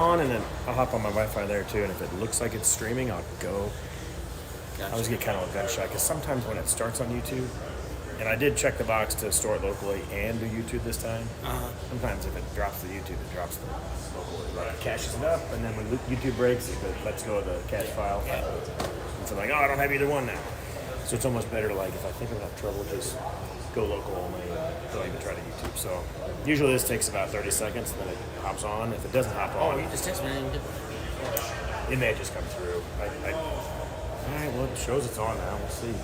on, and then I'll hop on my Wi-Fi there too. And if it looks like it's streaming, I'll go. I always get kind of a gun shy because sometimes when it starts on YouTube, and I did check the box to store it locally and do YouTube this time. Sometimes if it drops the YouTube, it drops the locally. Like it caches it up, and then when YouTube breaks, it lets go of the cache file. And so I'm like, oh, I don't have either one now. So it's almost better, like, if I think I'm gonna have trouble, just go local only and don't even try to YouTube. So usually this takes about 30 seconds, and then it hops on. If it doesn't hop on, you just text me and you it may just come through. All right, well, it shows it's on now. We'll see.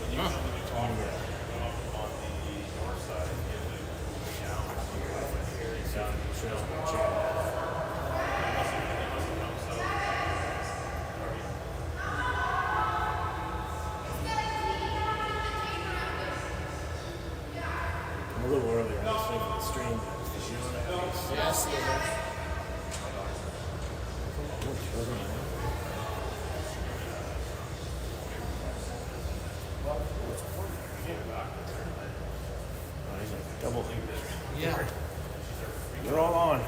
I'm a little earlier on this thing for the stream. Yes. Double. Yeah. They're all on.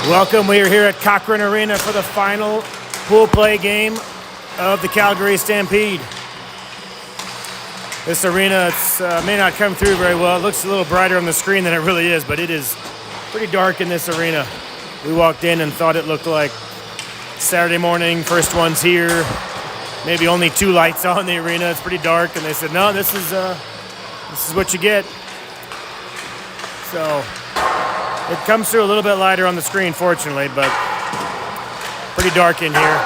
Welcome. We are here at Cochrane Arena for the final pool play game of the Calgary Stampede. This arena may not come through very well. It looks a little brighter on the screen than it really is, but it is pretty dark in this arena. We walked in and thought it looked like Saturday morning, first one's here. Maybe only 2 lights on the arena. It's pretty dark, and they said, no, this is what you get. So it comes through a little bit lighter on the screen, fortunately, but pretty dark in here.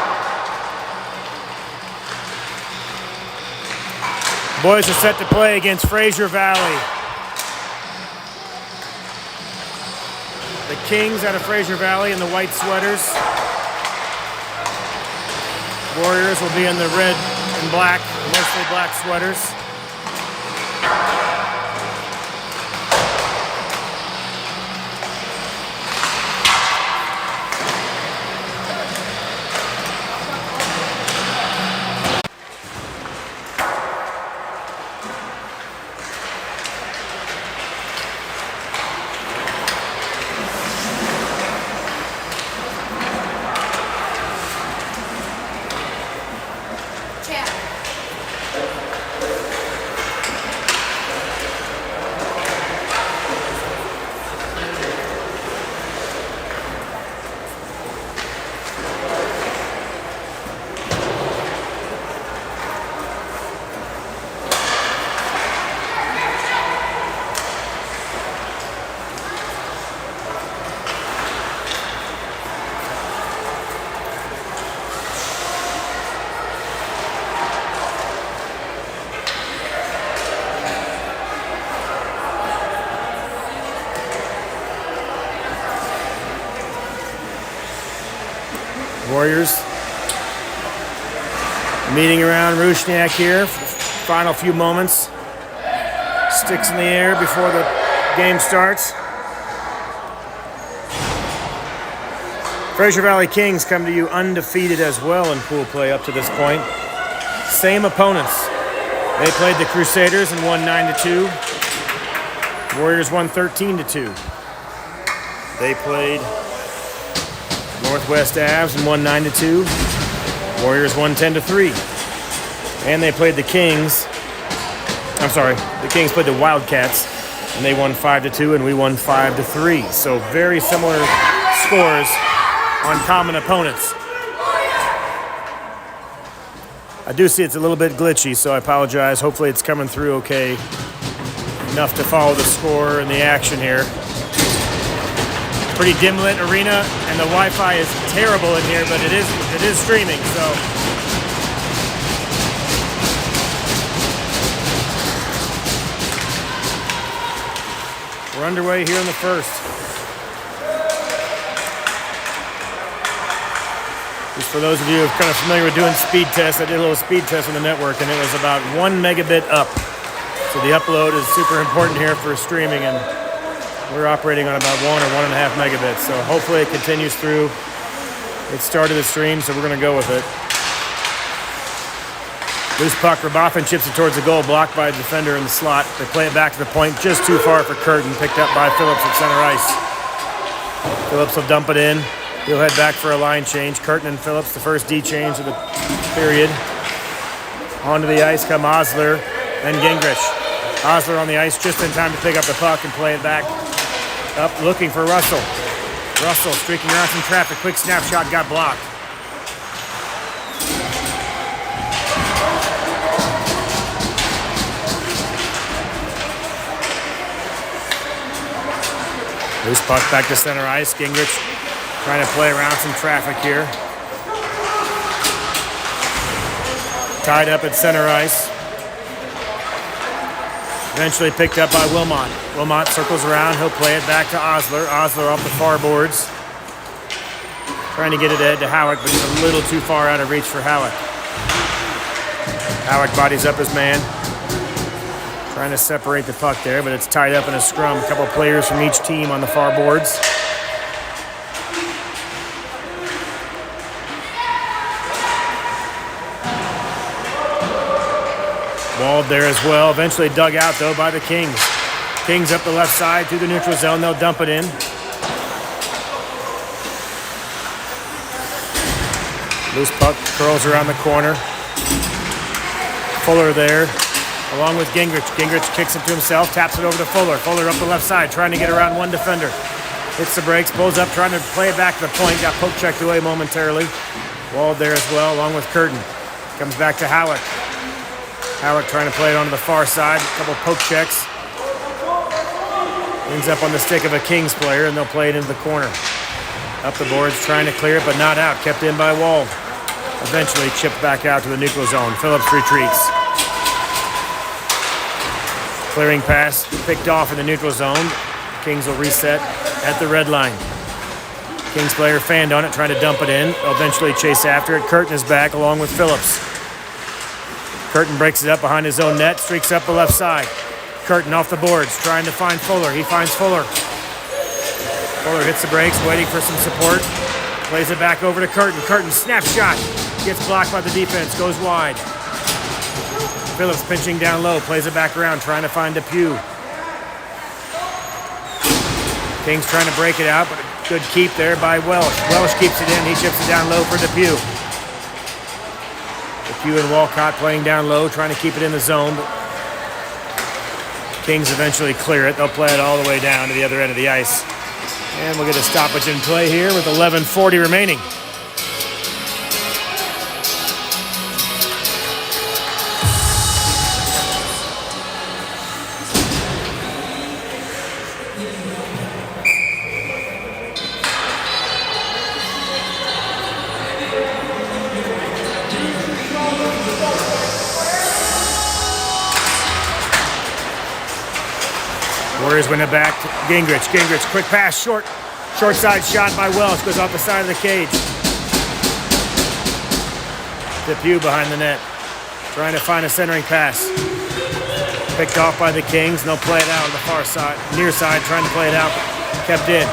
Boys are set to play against Fraser Valley. The Kings out of Fraser Valley in the white sweaters. Warriors will be in the red and black, mostly black sweaters. Warriors meeting around Rusniak here for the final few moments. Sticks in the air before the game starts. Fraser Valley Kings come to you undefeated as well in pool play up to this point. Same opponents. They played the Crusaders and won 9-2. Warriors won 13-2. They played Northwest Avs and won 9-2. Warriors won 10-3. And they played the Kings. The Kings played the Wildcats and they won 5-2 and we won 5-3. So very similar scores on common opponents. I do see it's a little bit glitchy, so I apologize. Hopefully it's coming through okay enough to follow the score and the action here. Pretty dim lit arena, and the Wi-Fi is terrible in here, but it is streaming, so. We're underway here in the first. Just for those of you who are kind of familiar with doing speed tests, I did a little speed test on the network, and it was about 1 megabit up. So the upload is super important here for streaming, and we're operating on about 1 or 1.5 megabits, so hopefully it continues through. It started the stream, so we're going to go with it. Loose puck, Raboffin chips it towards the goal, blocked by a defender in the slot. They play it back to the point, just too far for Curtin, picked up by Phillips at center ice. Phillips will dump it in. He'll head back for a line change. Curtin and Phillips, the first D change of the period. Onto the ice come Osler, then Gingrich. Osler on the ice just in time to pick up the puck and play it back. Up looking for Russell. Russell streaking around some traffic. Quick snapshot got blocked. Loose puck back to center ice. Gingrich trying to play around some traffic here. Tied up at center ice. Eventually picked up by Wilmot. Wilmot circles around. He'll play it back to Osler. Osler off the far boards. Trying to get it to Howick, but he's a little too far out of reach for Howick. Howick bodies up his man. Trying to separate the puck there, but it's tied up in a scrum. A couple players from each team on the far boards. Walled there as well. Eventually dug out, though, by the Kings. Kings up the left side through the neutral zone. They'll dump it in. Loose puck curls around the corner. Fuller there, along with Gingrich. Gingrich kicks it to himself, taps it over to Fuller. Fuller up the left side, trying to get around one defender. Hits the brakes, pulls up, trying to play it back to the point. Got poke checked away momentarily. Walled there as well, along with Curtin. Comes back to Howick. Howick trying to play it onto the far side. A couple poke checks. Ends up on the stick of a Kings player, and they'll play it into the corner. Up the boards, trying to clear it, but not out. Kept in by Wald. Eventually chipped back out to the neutral zone. Phillips retreats. Clearing pass, picked off in the neutral zone. Kings will reset at the red line. Kings player fanned on it, trying to dump it in. They'll eventually chase after it. Curtin is back along with Phillips. Curtin breaks it up behind his own net, streaks up the left side. Curtin off the boards, trying to find Fuller. He finds Fuller. Fuller hits the brakes, waiting for some support. Plays it back over to Curtin. Curtin, snapshot. Gets blocked by the defense, goes wide. Phillips pinching down low, plays it back around, trying to find Depew. Kings trying to break it out, but a good keep there by Welsh. Welsh keeps it in, he chips it down low for Depew. Depew and Walcott playing down low, trying to keep it in the zone, but Kings eventually clear it. They'll play it all the way down to the other end of the ice. And we'll get a stoppage in play here with 11:40 remaining. Warriors win it back to Gingrich. Gingrich, quick pass, short side shot by Welsh, goes off the side of the cage. Depew behind the net, trying to find a centering pass. Picked off by the Kings, and they'll play it out on the far side, near side, trying to play it out, kept in.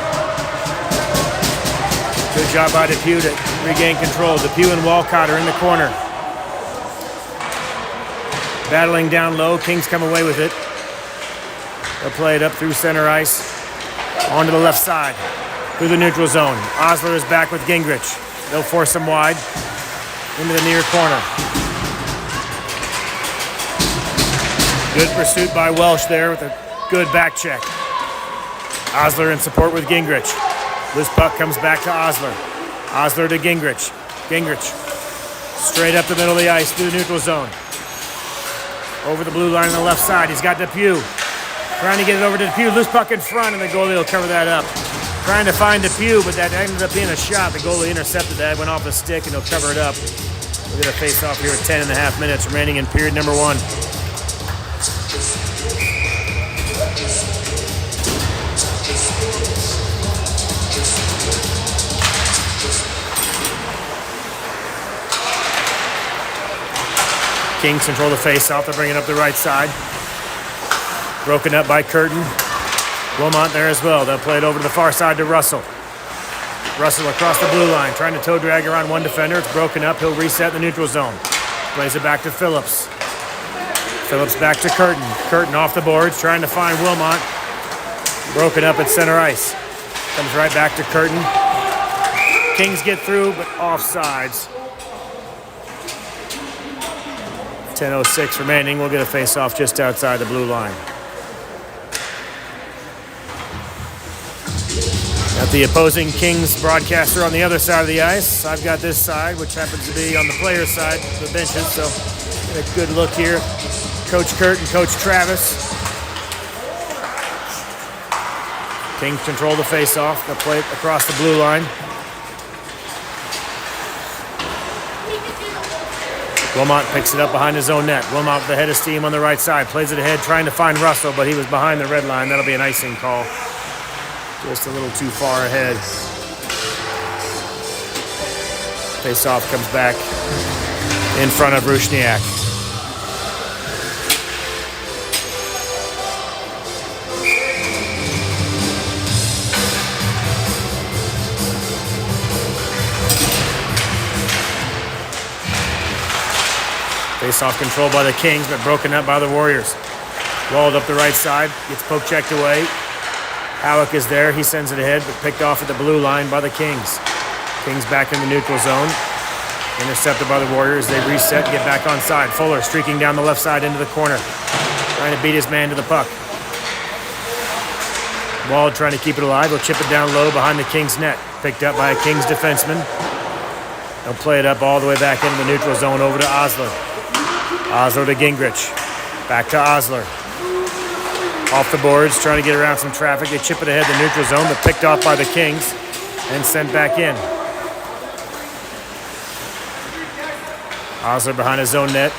Good job by Depew to regain control. Depew and Walcott are in the corner. Battling down low, Kings come away with it. They'll play it up through center ice, onto the left side, through the neutral zone. Osler is back with Gingrich. They'll force him wide into the near corner. Good pursuit by Welsh there with a good back check. Osler in support with Gingrich. This puck comes back to Osler. Osler to Gingrich. Gingrich straight up the middle of the ice through the neutral zone. Over the blue line on the left side. He's got Depew. Trying to get it over to Depew. Loose puck in front, and the goalie will cover that up. Trying to find Depew, but that ended up being a shot. The goalie intercepted that, went off the stick, and he'll cover it up. We'll get a face-off here with 10.5 minutes remaining in period number 1. Kings control the face-off. They're bringing it up the right side. Broken up by Curtin. Wilmot there as well. They'll play it over to the far side to Russell. Russell across the blue line, trying to toe drag around one defender. It's broken up. He'll reset the neutral zone. Plays it back to Phillips. Phillips back to Curtin. Curtin off the boards, trying to find Wilmot. Broken up at center ice. Comes right back to Curtin. Kings get through, but offsides. 10:06 remaining. We'll get a face-off just outside the blue line. Got the opposing Kings broadcaster on the other side of the ice. I've got this side, which happens to be on the player's side, the benches. So get a good look here. Coach Kurt and Coach Travis. Kings control the face-off. They'll play it across the blue line. Wilmot picks it up behind his own net. Wilmot with the head of steam on the right side. Plays it ahead, trying to find Russell, but he was behind the red line. That'll be an icing call. Just a little too far ahead. Face-off comes back in front of Rusniak. Face-off controlled by the Kings, but broken up by the Warriors. Walled up the right side, gets poke checked away. Howick is there, he sends it ahead, but picked off at the blue line by the Kings. Kings back in the neutral zone. Intercepted by the Warriors. They reset and get back on side. Fuller streaking down the left side into the corner. Trying to beat his man to the puck. Wald trying to keep it alive. He'll chip it down low behind the Kings net. Picked up by a Kings defenseman. They'll play it up all the way back into the neutral zone over to Osler. Osler to Gingrich. Back to Osler. Off the boards, trying to get around some traffic. They chip it ahead the neutral zone, but picked off by the Kings and sent back in. Osler behind his own net.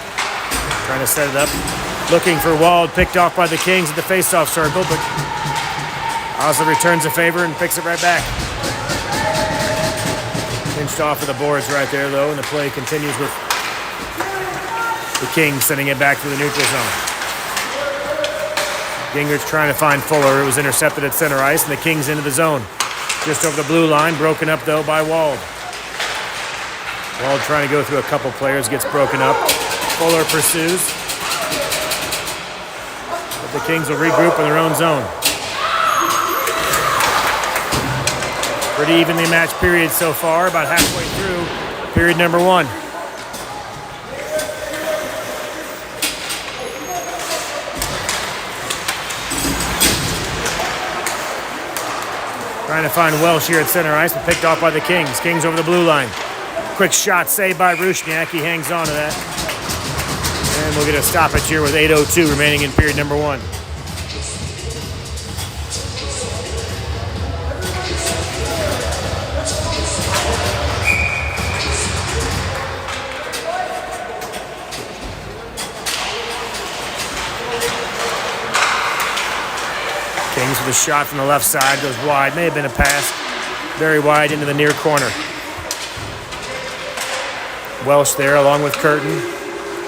Trying to set it up. Looking for Wald. Picked off by the Kings at the faceoff circle, but Osler returns the favor and picks it right back. Pinched off of the boards right there, though, and the play continues with the Kings sending it back to the neutral zone. Gingrich trying to find Fuller. It was intercepted at center ice, and the Kings into the zone. Just over the blue line, broken up, though, by Wald. Wald trying to go through a couple players, gets broken up. Fuller pursues. But the Kings will regroup in their own zone. Pretty evenly matched period so far, about halfway through period number one. Trying to find Welsh here at center ice, but picked off by the Kings. Kings over the blue line. Quick shot saved by Rusniak. He hangs on to that. And we'll get a stoppage here with 8:02 remaining in period number one. Kings with a shot from the left side, goes wide. May have been a pass. Very wide into the near corner. Welsh there along with Curtin.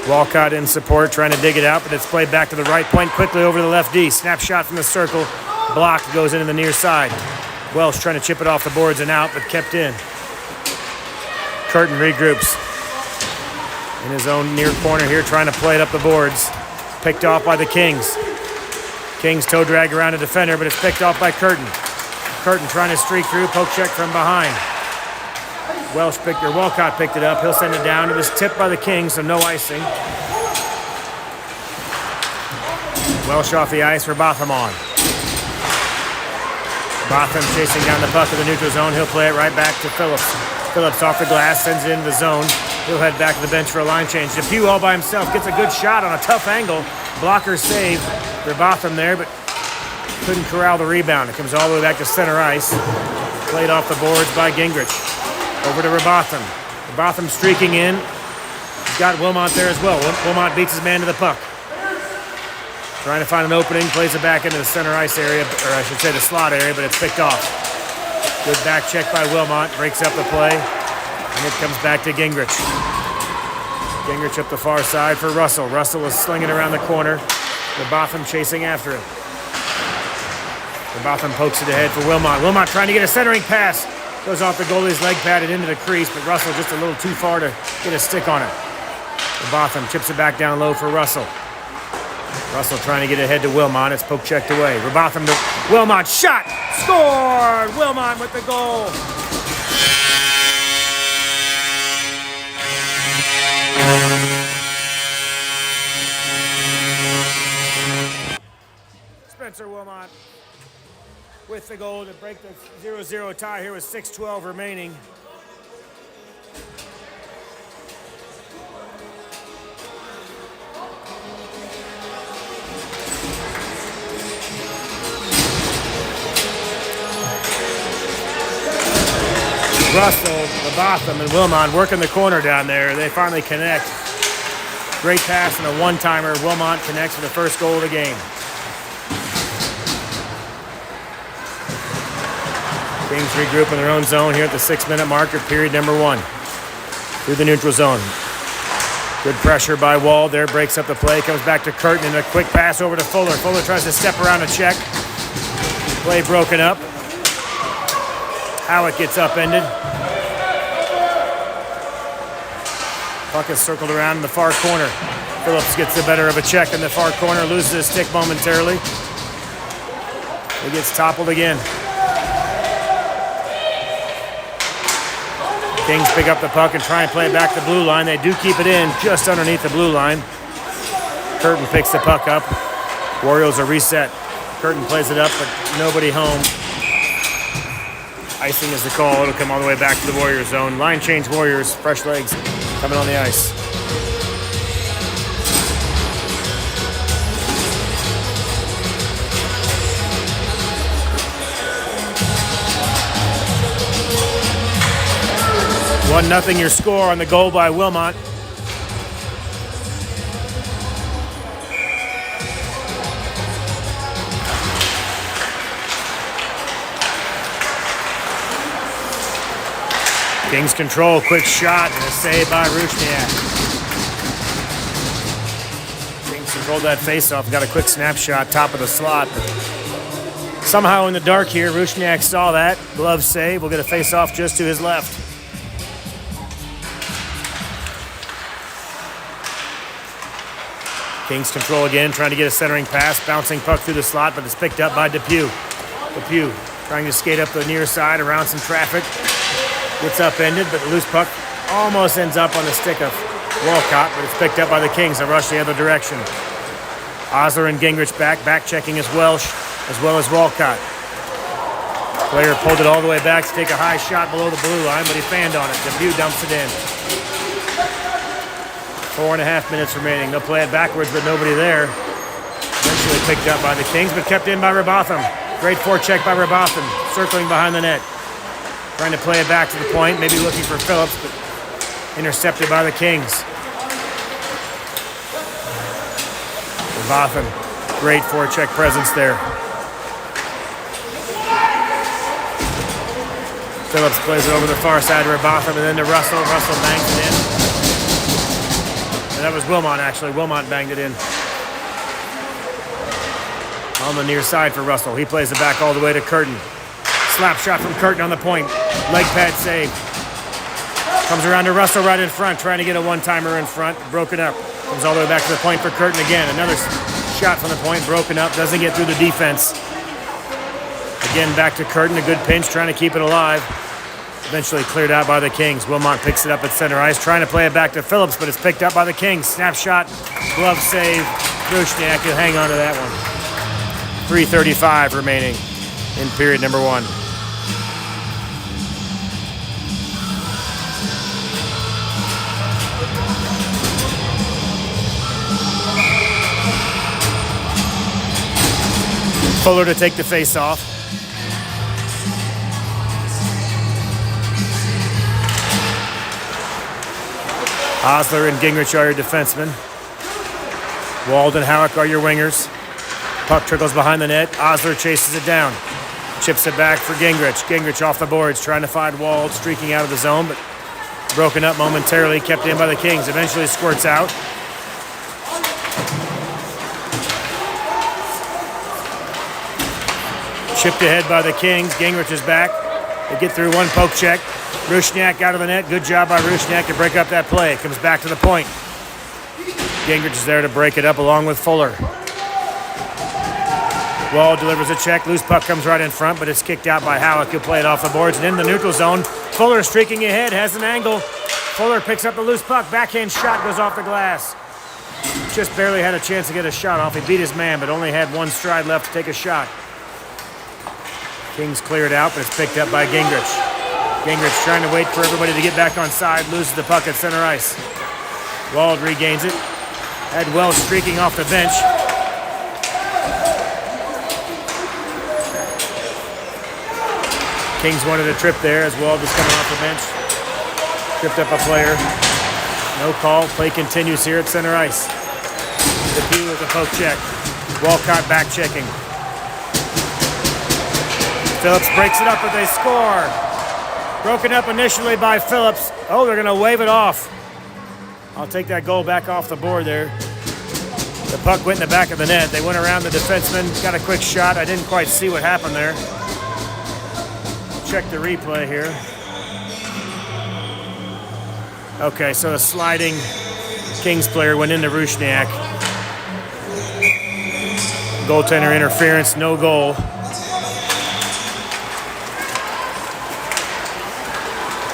Walcott in support, trying to dig it out, but it's played back to the right point, quickly over the left D. Snapshot from the circle. Blocked, goes into the near side. Welsh trying to chip it off the boards and out, but kept in. Curtin regroups in his own near corner here, trying to play it up the boards. Picked off by the Kings. Kings toe drag around a defender, but it's picked off by Curtin. Curtin trying to streak through, poke check from behind. Walcott picked it up. He'll send it down. It was tipped by the Kings, so no icing. Welsh off the ice for Botham on. Botham chasing down the puck in the neutral zone. He'll play it right back to Phillips. Phillips off the glass, sends it into the zone. He'll head back to the bench for a line change. Depew all by himself, gets a good shot on a tough angle. Blocker save for Botham there, but couldn't corral the rebound. It comes all the way back to center ice. Played off the boards by Gingrich. Over to Robotham. Robotham streaking in. He's got Wilmot there as well. Wilmot beats his man to the puck. Trying to find an opening, plays it back into the center ice area, or I should say the slot area, but it's picked off. Good back check by Wilmot, breaks up the play, and it comes back to Gingrich. Gingrich up the far side for Russell. Russell is slinging around the corner. Robotham chasing after him. Robotham pokes it ahead for Wilmot. Wilmot trying to get a centering pass. Goes off the goalie's leg pad and into the crease, but Russell just a little too far to get a stick on it. Robotham chips it back down low for Russell. Russell trying to get ahead to Wilmot. It's poke checked away. Robotham to Wilmot. Shot! Scored! Wilmot with the goal. Spencer Wilmot with the goal to break the 0-0 tie here with 6:12 remaining. Russell, Robotham, and Wilmot working the corner down there. They finally connect. Great pass and a one-timer. Wilmot connects for the first goal of the game. Kings regroup in their own zone here at the 6-minute marker, period number one. Through the neutral zone. Good pressure by Wald there, breaks up the play, comes back to Curtin and a quick pass over to Fuller. Fuller tries to step around a check. Play broken up. Howitt gets upended. Puck is circled around in the far corner. Phillips gets the better of a check in the far corner, loses his stick momentarily. He gets toppled again. Kings pick up the puck and try and play it back to the blue line. They do keep it in just underneath the blue line. Curtin picks the puck up. Warriors are reset. Curtin plays it up, but nobody home. Icing is the call. It'll come all the way back to the Warriors zone. Line change Warriors. Fresh legs coming on the ice. One nothing your score on the goal by Wilmot. Kings control, quick shot, and a save by Rusniak. Kings controlled that faceoff, got a quick snapshot, top of the slot. But somehow in the dark here, Rusniak saw that. Glove save, will get a faceoff just to his left. Kings control again, trying to get a centering pass, bouncing puck through the slot, but it's picked up by Depew. Depew trying to skate up the near side around some traffic. Gets upended, but the loose puck almost ends up on the stick of Walcott, but it's picked up by the Kings. They rush the other direction. Osler and Gingrich back checking as well as Walcott. Player pulled it all the way back to take a high shot below the blue line, but he fanned on it. Depew dumps it in. 4.5 minutes remaining. They'll play it backwards, but nobody there. Eventually picked up by the Kings, but kept in by Rabotham. Great forecheck by Rabotham, circling behind the net. Trying to play it back to the point, maybe looking for Phillips, but intercepted by the Kings. Rabotham, great forecheck presence there. Phillips plays it over the far side to Rabotham, and then to Russell. Russell bangs it in. And that was Wilmot, actually. Wilmot banged it in. On the near side for Russell. He plays it back all the way to Curtin. Slap shot from Curtin on the point. Leg pad save. Comes around to Russell right in front, trying to get a one-timer in front. Broken up. Comes all the way back to the point for Curtin again. Another shot from the point, broken up. Doesn't get through the defense. Again, back to Curtin. A good pinch, trying to keep it alive. Eventually cleared out by the Kings. Wilmot picks it up at center ice, trying to play it back to Phillips, but it's picked up by the Kings. Snapshot, glove save. Rusniak will hang on to that one. 3:35 remaining in period number 1. Fuller to take the face off. Osler and Gingrich are your defensemen. Wald and Howick are your wingers. Puck trickles behind the net. Osler chases it down. Chips it back for Gingrich. Gingrich off the boards, trying to find Wald, streaking out of the zone, but broken up momentarily, kept in by the Kings. Eventually squirts out. Chipped ahead by the Kings. Gingrich is back. They get through one poke check. Rusniak out of the net. Good job by Rusniak to break up that play. Comes back to the point. Gingrich is there to break it up along with Fuller. Wall delivers a check. Loose puck comes right in front, but it's kicked out by Howick. He'll play it off the boards and in the neutral zone. Fuller streaking ahead, has an angle. Fuller picks up the loose puck. Backhand shot goes off the glass. Just barely had a chance to get a shot off. He beat his man, but only had one stride left to take a shot. Kings clear it out, but it's picked up by Gingrich. Gingrich trying to wait for everybody to get back on side. Loses the puck at center ice. Wald regains it. Had Wells streaking off the bench. Kings wanted a trip there as Wald was coming off the bench. Tripped up a player. No call. Play continues here at center ice. Depew with a poke check. Walcott back checking. Phillips breaks it up, but they score. Broken up initially by Phillips. Oh, they're going to wave it off. I'll take that goal back off the board there. The puck went in the back of the net. They went around the defenseman, got a quick shot. I didn't quite see what happened there. Check the replay here. Okay, so a sliding Kings player went into Rusniak. Goaltender interference, no goal.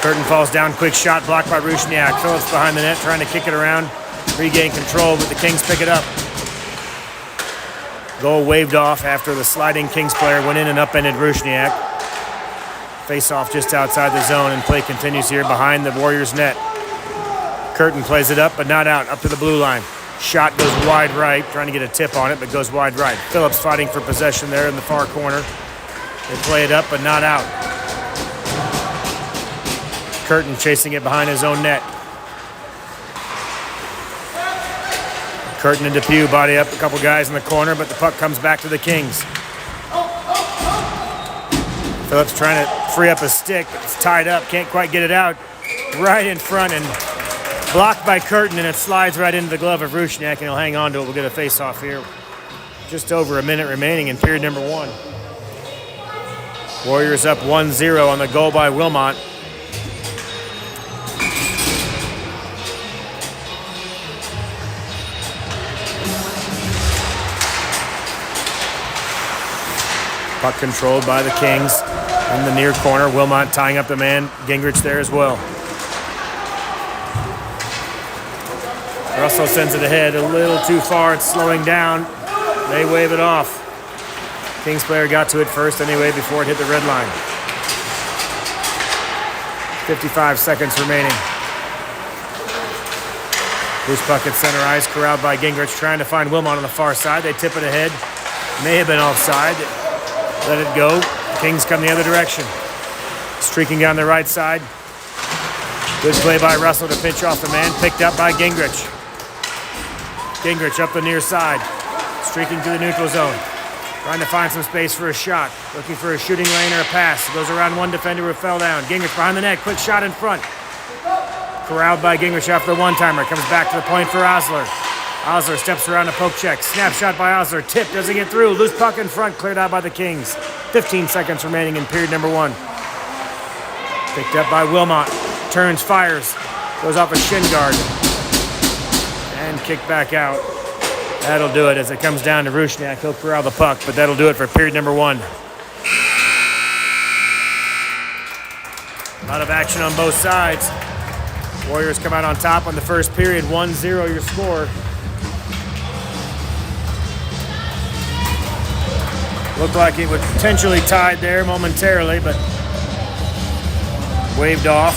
Curtin falls down, quick shot blocked by Rusniak. Phillips behind the net trying to kick it around, regain control, but the Kings pick it up. Goal waved off after the sliding Kings player went in and upended Rusniak. Face off just outside the zone, and play continues here behind the Warriors net. Curtin plays it up, but not out, up to the blue line. Shot goes wide right, trying to get a tip on it, but goes wide right. Phillips fighting for possession there in the far corner. They play it up, but not out. Curtin chasing it behind his own net. Curtin and Depew body up a couple guys in the corner, but the puck comes back to the Kings. Phillips trying to free up a stick, but it's tied up, can't quite get it out. Right in front and blocked by Curtin, and it slides right into the glove of Rusniak, and he'll hang on to it. We'll get a face-off here. Just over a minute remaining in period number 1. Warriors up 1-0 on the goal by Wilmot. Puck controlled by the Kings in the near corner. Wilmot tying up the man. Gingrich there as well. Russell sends it ahead a little too far. It's slowing down. They wave it off. Kings player got to it first anyway before it hit the red line. 55 seconds remaining. Loose puck at center ice, corralled by Gingrich, trying to find Wilmot on the far side. They tip it ahead. May have been offside. Let it go. Kings come the other direction. Streaking down the right side. Good play by Russell to pinch off the man. Picked up by Gingrich. Gingrich up the near side. Streaking to the neutral zone. Trying to find some space for a shot. Looking for a shooting lane or a pass. Goes around one defender who fell down. Gingrich behind the net. Quick shot in front. Corralled by Gingrich after the one-timer. Comes back to the point for Osler. Osler steps around a poke check. Snap shot by Osler. Tip doesn't get through. Loose puck in front. Cleared out by the Kings. 15 seconds remaining in period number 1. Picked up by Wilmot. Turns, fires. Goes off a shin guard. And kicked back out. That'll do it as it comes down to Rusniak. He'll corral the puck, but that'll do it for period number 1. A lot of action on both sides. Warriors come out on top on the first period. 1-0 your score. Looked like it was potentially tied there momentarily, but waved off.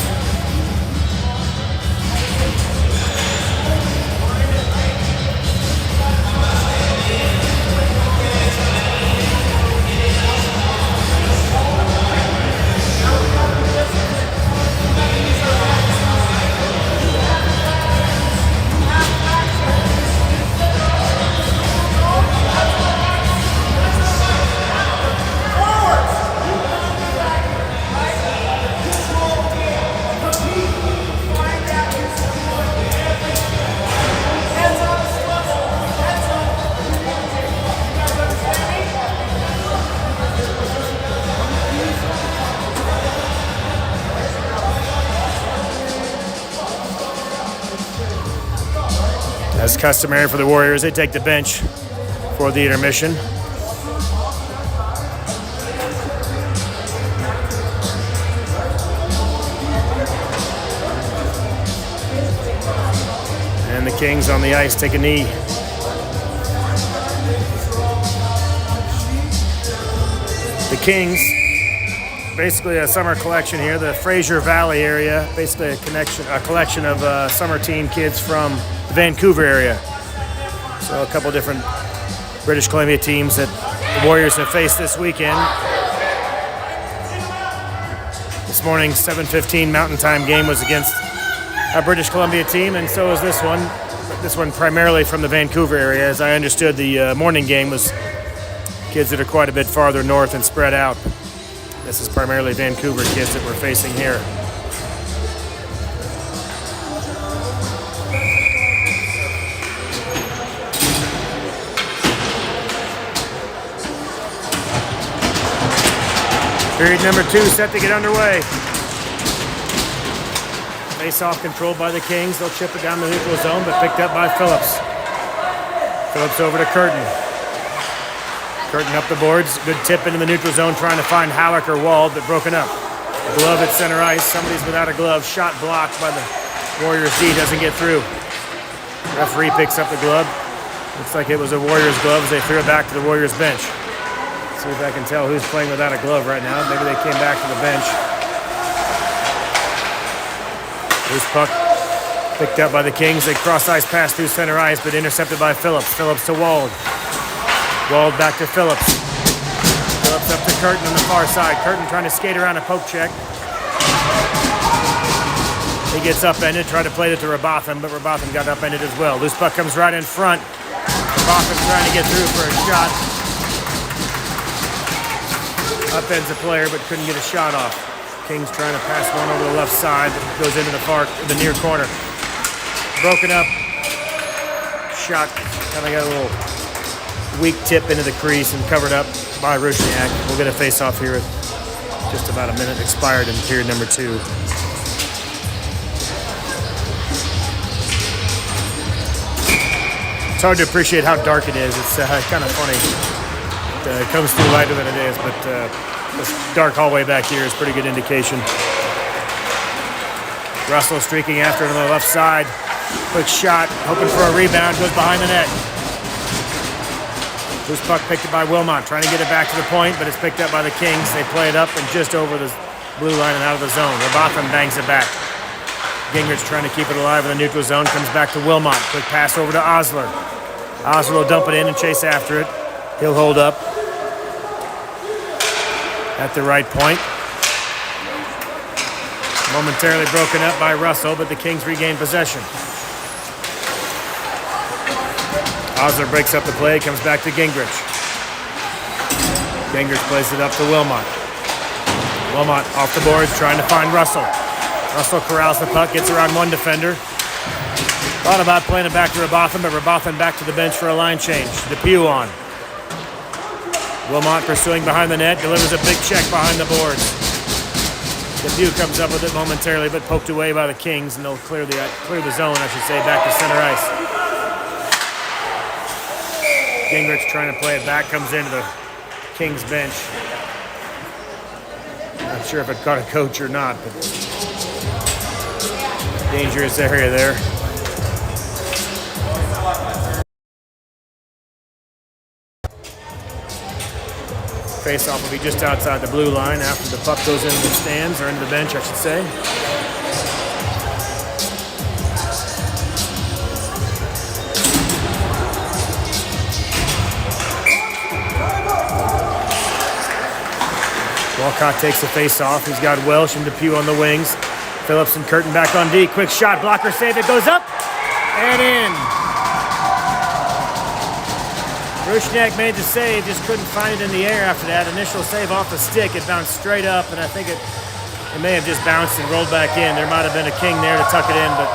As customary for the Warriors, they take the bench for the intermission. And the Kings on the ice take a knee. The Kings, basically a summer collection here, the Fraser Valley area, basically a collection of summer team kids from the Vancouver area. So a couple different British Columbia teams that the Warriors have faced this weekend. This morning's 7:15 Mountain Time game was against a British Columbia team, and so is this one. This one primarily from the Vancouver area. As I understood, the morning game was kids that are quite a bit farther north and spread out. This is primarily Vancouver kids that we're facing here. Period number 2 set to get underway. Face-off controlled by the Kings. They'll chip it down the neutral zone, but picked up by Phillips. Phillips over to Curtin. Curtin up the boards. Good tip into the neutral zone, trying to find Halleck or Wald, but broken up. Glove at center ice. Somebody's without a glove. Shot blocked by the Warriors D. Doesn't get through. Referee picks up the glove. Looks like it was a Warriors glove as they threw it back to the Warriors bench. See if I can tell who's playing without a glove right now. Maybe they came back to the bench. Loose puck picked up by the Kings. They cross-ice pass through center ice, but intercepted by Phillips. Phillips to Wald. Wald back to Phillips. Phillips up to Curtin on the far side. Curtin trying to skate around a poke check. He gets upended, tried to play it to Robotham, but Robotham got upended as well. Loose puck comes right in front. Robotham trying to get through for a shot. Upends a player, but couldn't get a shot off. Kings trying to pass one over the left side that goes into the near corner. Broken up. Shot kind of got a little weak tip into the crease and covered up by Rusniak. We'll get a face-off here with just about a minute expired in period number 2. It's hard to appreciate how dark it is. It's kind of funny. It comes through lighter than it is, but this dark hallway back here is pretty good indication. Russell streaking after it on the left side. Quick shot, hoping for a rebound, goes behind the net. Loose puck picked up by Wilmot, trying to get it back to the point, but it's picked up by the Kings. They play it up and just over the blue line and out of the zone. Robotham bangs it back. Gingrich trying to keep it alive in the neutral zone, comes back to Wilmot. Quick pass over to Osler. Osler will dump it in and chase after it. He'll hold up at the right point. Momentarily broken up by Russell, but the Kings regain possession. Osler breaks up the play, comes back to Gingrich. Gingrich plays it up to Wilmot. Wilmot off the boards, trying to find Russell. Russell corrals the puck, gets around one defender. Thought about playing it back to Robotham, but Robotham back to the bench for a line change. DePue on. Wilmot pursuing behind the net, delivers a big check behind the boards. DePue comes up with it momentarily, but poked away by the Kings, and they'll clear the zone, I should say, back to center ice. Gingrich trying to play it back, comes into the Kings bench. Not sure if it caught a coach or not, but dangerous area there. Face-off will be just outside the blue line after the puck goes into the stands, or into the bench, I should say. Walcott takes the face-off. He's got Welsh and DePue on the wings. Phillips and Curtin back on D. Quick shot, blocker save. It goes up and in. Rusniak made the save, just couldn't find it in the air after that. Initial save off the stick. It bounced straight up, and I think it may have just bounced and rolled back in. There might have been a King there to tuck it in, but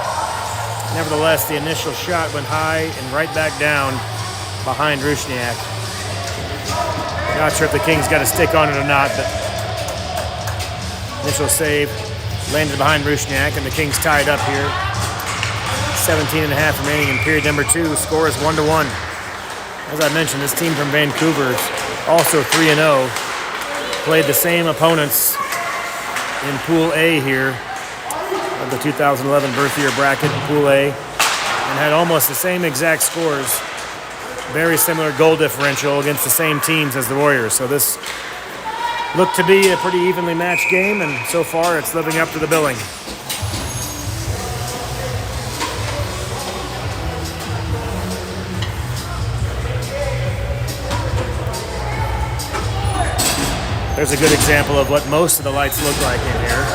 nevertheless, the initial shot went high and right back down behind Rusniak. Not sure if the Kings got a stick on it or not, but initial save landed behind Rusniak, and the Kings tied up here. 17.5 remaining in period number 2. Score is 1-1. As I mentioned, this team from Vancouver is also 3-0. Played the same opponents in Pool A here of the 2011 birth year bracket, Pool A, and had almost the same exact scores. Very similar goal differential against the same teams as the Warriors. So this looked to be a pretty evenly matched game, and so far it's living up to the billing. There's a good example of what most of the lights look like in here.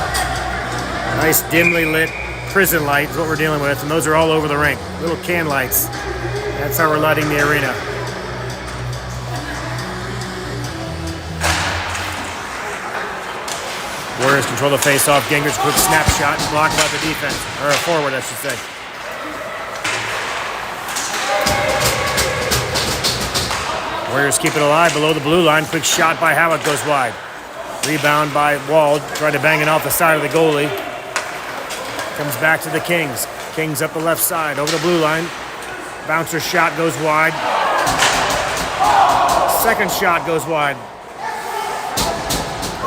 Nice dimly lit prison light is what we're dealing with, and those are all over the rink. Little can lights. That's how we're lighting the arena. Warriors control the face-off. Gingrich, quick snapshot, blocked by the defense. Or a forward, I should say. Warriors keep it alive below the blue line. Quick shot by Howard goes wide. Rebound by Wald. Tried to bang it off the side of the goalie. Comes back to the Kings. Kings up the left side over the blue line. Bouncer shot goes wide. Second shot goes wide.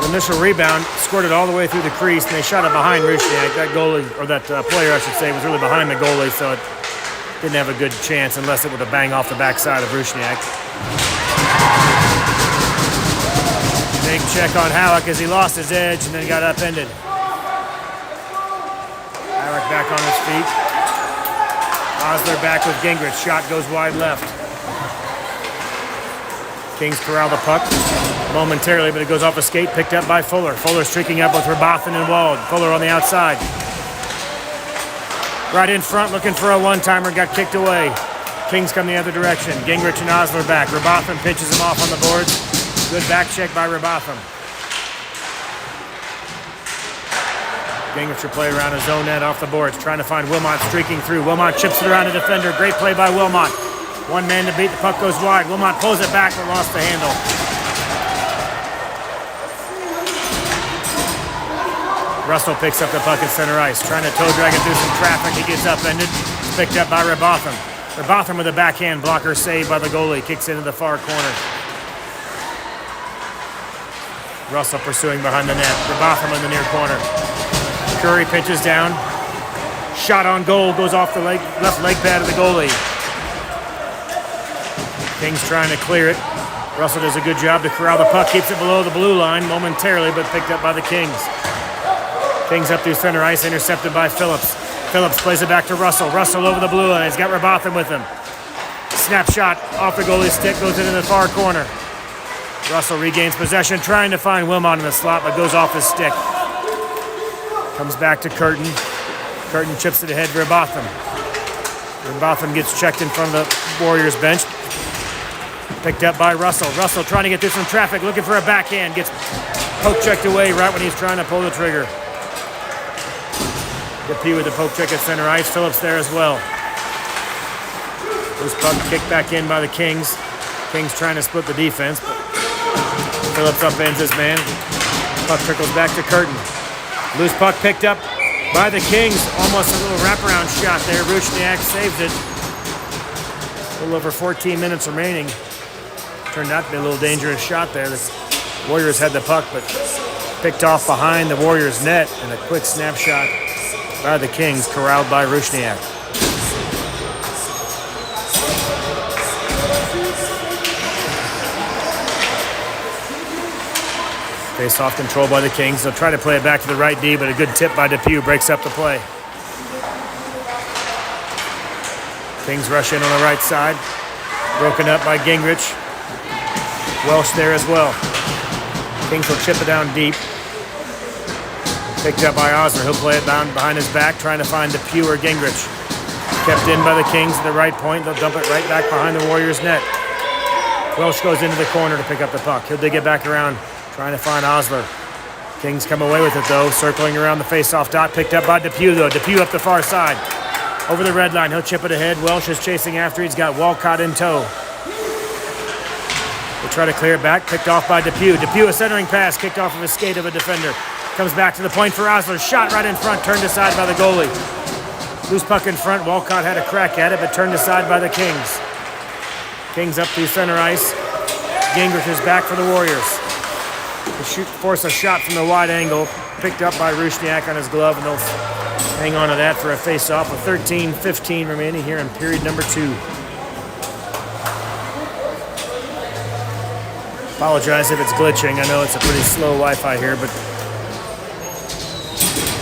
Initial rebound, squirted all the way through the crease, and they shot it behind Rusniak. That goalie, or that player, I should say, was really behind the goalie, so it didn't have a good chance unless it would have banged off the backside of Rusniak. Big check on Halleck as he lost his edge and then got upended. Halleck back on his feet. Osler back with Gingrich. Shot goes wide left. Kings corral the puck momentarily, but it goes off a skate, picked up by Fuller. Fuller streaking up with Rabothin and Wald. Fuller on the outside. Right in front, looking for a one-timer, got kicked away. Kings come the other direction. Gingrich and Osler back. Rabothin pinches him off on the boards. Good back check by Rabothin. Gingrich will play around his own net off the boards, trying to find Wilmot streaking through. Wilmot chips it around the defender. Great play by Wilmot. One man to beat, the puck goes wide. Wilmot pulls it back but lost the handle. Russell picks up the puck at center ice, trying to toe drag it through some traffic. He gets upended. It's picked up by Rabothin. Rabothin with a backhand blocker saved by the goalie. Kicks into the far corner. Russell pursuing behind the net. Rabothin in the near corner. Curry pitches down. Shot on goal, goes off the left leg pad of the goalie. Kings trying to clear it. Russell does a good job to corral the puck, keeps it below the blue line momentarily, but picked up by the Kings. Kings up through center ice, intercepted by Phillips. Phillips plays it back to Russell. Russell over the blue line. He's got Rabothin with him. Snapshot off the goalie's stick, goes into the far corner. Russell regains possession, trying to find Wilmot in the slot, but goes off his stick. Comes back to Curtin. Curtin chips it ahead to Rabothin. Rabothin gets checked in front of the Warriors bench. Picked up by Russell. Russell trying to get through some traffic, looking for a backhand. Gets poke checked away right when he's trying to pull the trigger. Depew with the poke check at center ice. Phillips there as well. Loose puck kicked back in by the Kings. Kings trying to split the defense, but Phillips upends his man. Puck trickles back to Curtin. Loose puck picked up by the Kings. Almost a little wraparound shot there. Rusniak saves it. A little over 14 minutes remaining. Turned out to be a little dangerous shot there. The Warriors had the puck, but picked off behind the Warriors' net, and a quick snapshot by the Kings, corralled by Rusniak. Face-off control by the Kings. They'll try to play it back to the right D, but a good tip by Depew breaks up the play. Kings rush in on the right side. Broken up by Gingrich. Welsh there as well. Kings will chip it down deep. Picked up by Osler. He'll play it down behind his back, trying to find Depew or Gingrich. Kept in by the Kings at the right point. They'll dump it right back behind the Warriors' net. Welsh goes into the corner to pick up the puck. He'll dig it back around, trying to find Osler. Kings come away with it, though, circling around the face-off dot. Picked up by Depew, though. Depew up the far side. Over the red line, he'll chip it ahead. Welsh is chasing after. He's got Walcott in tow. They try to clear it back. Picked off by Depew. Depew, a centering pass, kicked off of a skate of a defender. Comes back to the point for Osler. Shot right in front, turned aside by the goalie. Loose puck in front. Walcott had a crack at it, but turned aside by the Kings. Kings up through center ice. Gingrich is back for the Warriors. They force a shot from the wide angle. Picked up by Rusniak on his glove, and they'll hang on to that for a face-off with 13:15 remaining here in period number 2. Apologize if it's glitching. I know it's a pretty slow Wi-Fi here, but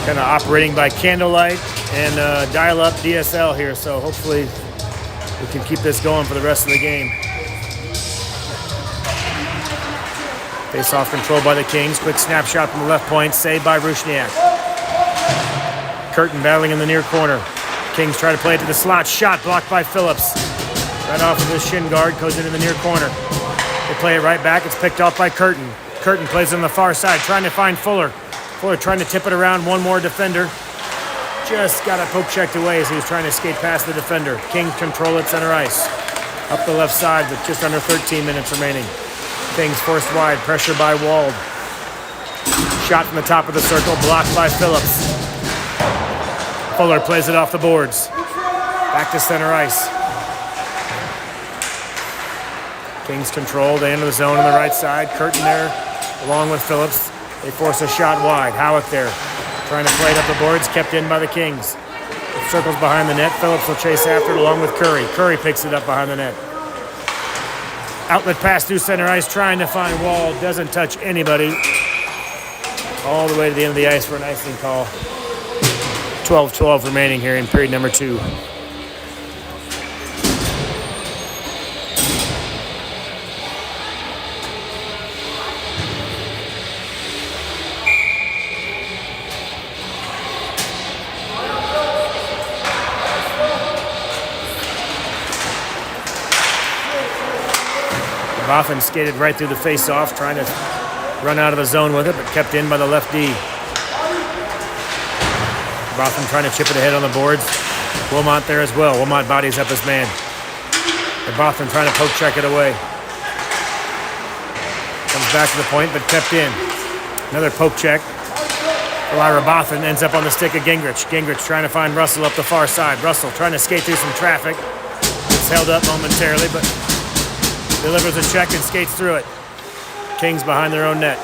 kind of operating by candlelight and dial-up DSL here, so hopefully we can keep this going for the rest of the game. Face-off control by the Kings. Quick snapshot from the left point, saved by Rusniak. Curtin battling in the near corner. Kings try to play it to the slot. Shot blocked by Phillips. Right off of his shin guard, goes into the near corner. They play it right back. It's picked off by Curtin. Curtin plays on the far side, trying to find Fuller. Fuller trying to tip it around. One more defender. Just got a poke checked away as he was trying to skate past the defender. Kings control at center ice. Up the left side with just under 13 minutes remaining. Kings forced wide. Pressure by Wald. Shot from the top of the circle. Blocked by Phillips. Fuller plays it off the boards. Back to center ice. Kings control. They enter the zone on the right side. Curtin there along with Phillips. They force a shot wide. Howick there, trying to play it up the boards, kept in by the Kings. Circles behind the net. Phillips will chase after it along with Curry. Curry picks it up behind the net. Outlet pass through center ice, trying to find Wall. Doesn't touch anybody. All the way to the end of the ice for an icing call. 12-12 remaining here in period number 2. Boffin skated right through the face-off, trying to run out of the zone with it, but kept in by the left D. Boffin trying to chip it ahead on the boards. Wilmot there as well. Wilmot bodies up his man. And Boffin trying to poke check it away. Comes back to the point, but kept in. Another poke check. Ira Boffin ends up on the stick of Gingrich. Gingrich trying to find Russell up the far side. Russell trying to skate through some traffic. It's held up momentarily, but delivers a check and skates through it. Kings behind their own net.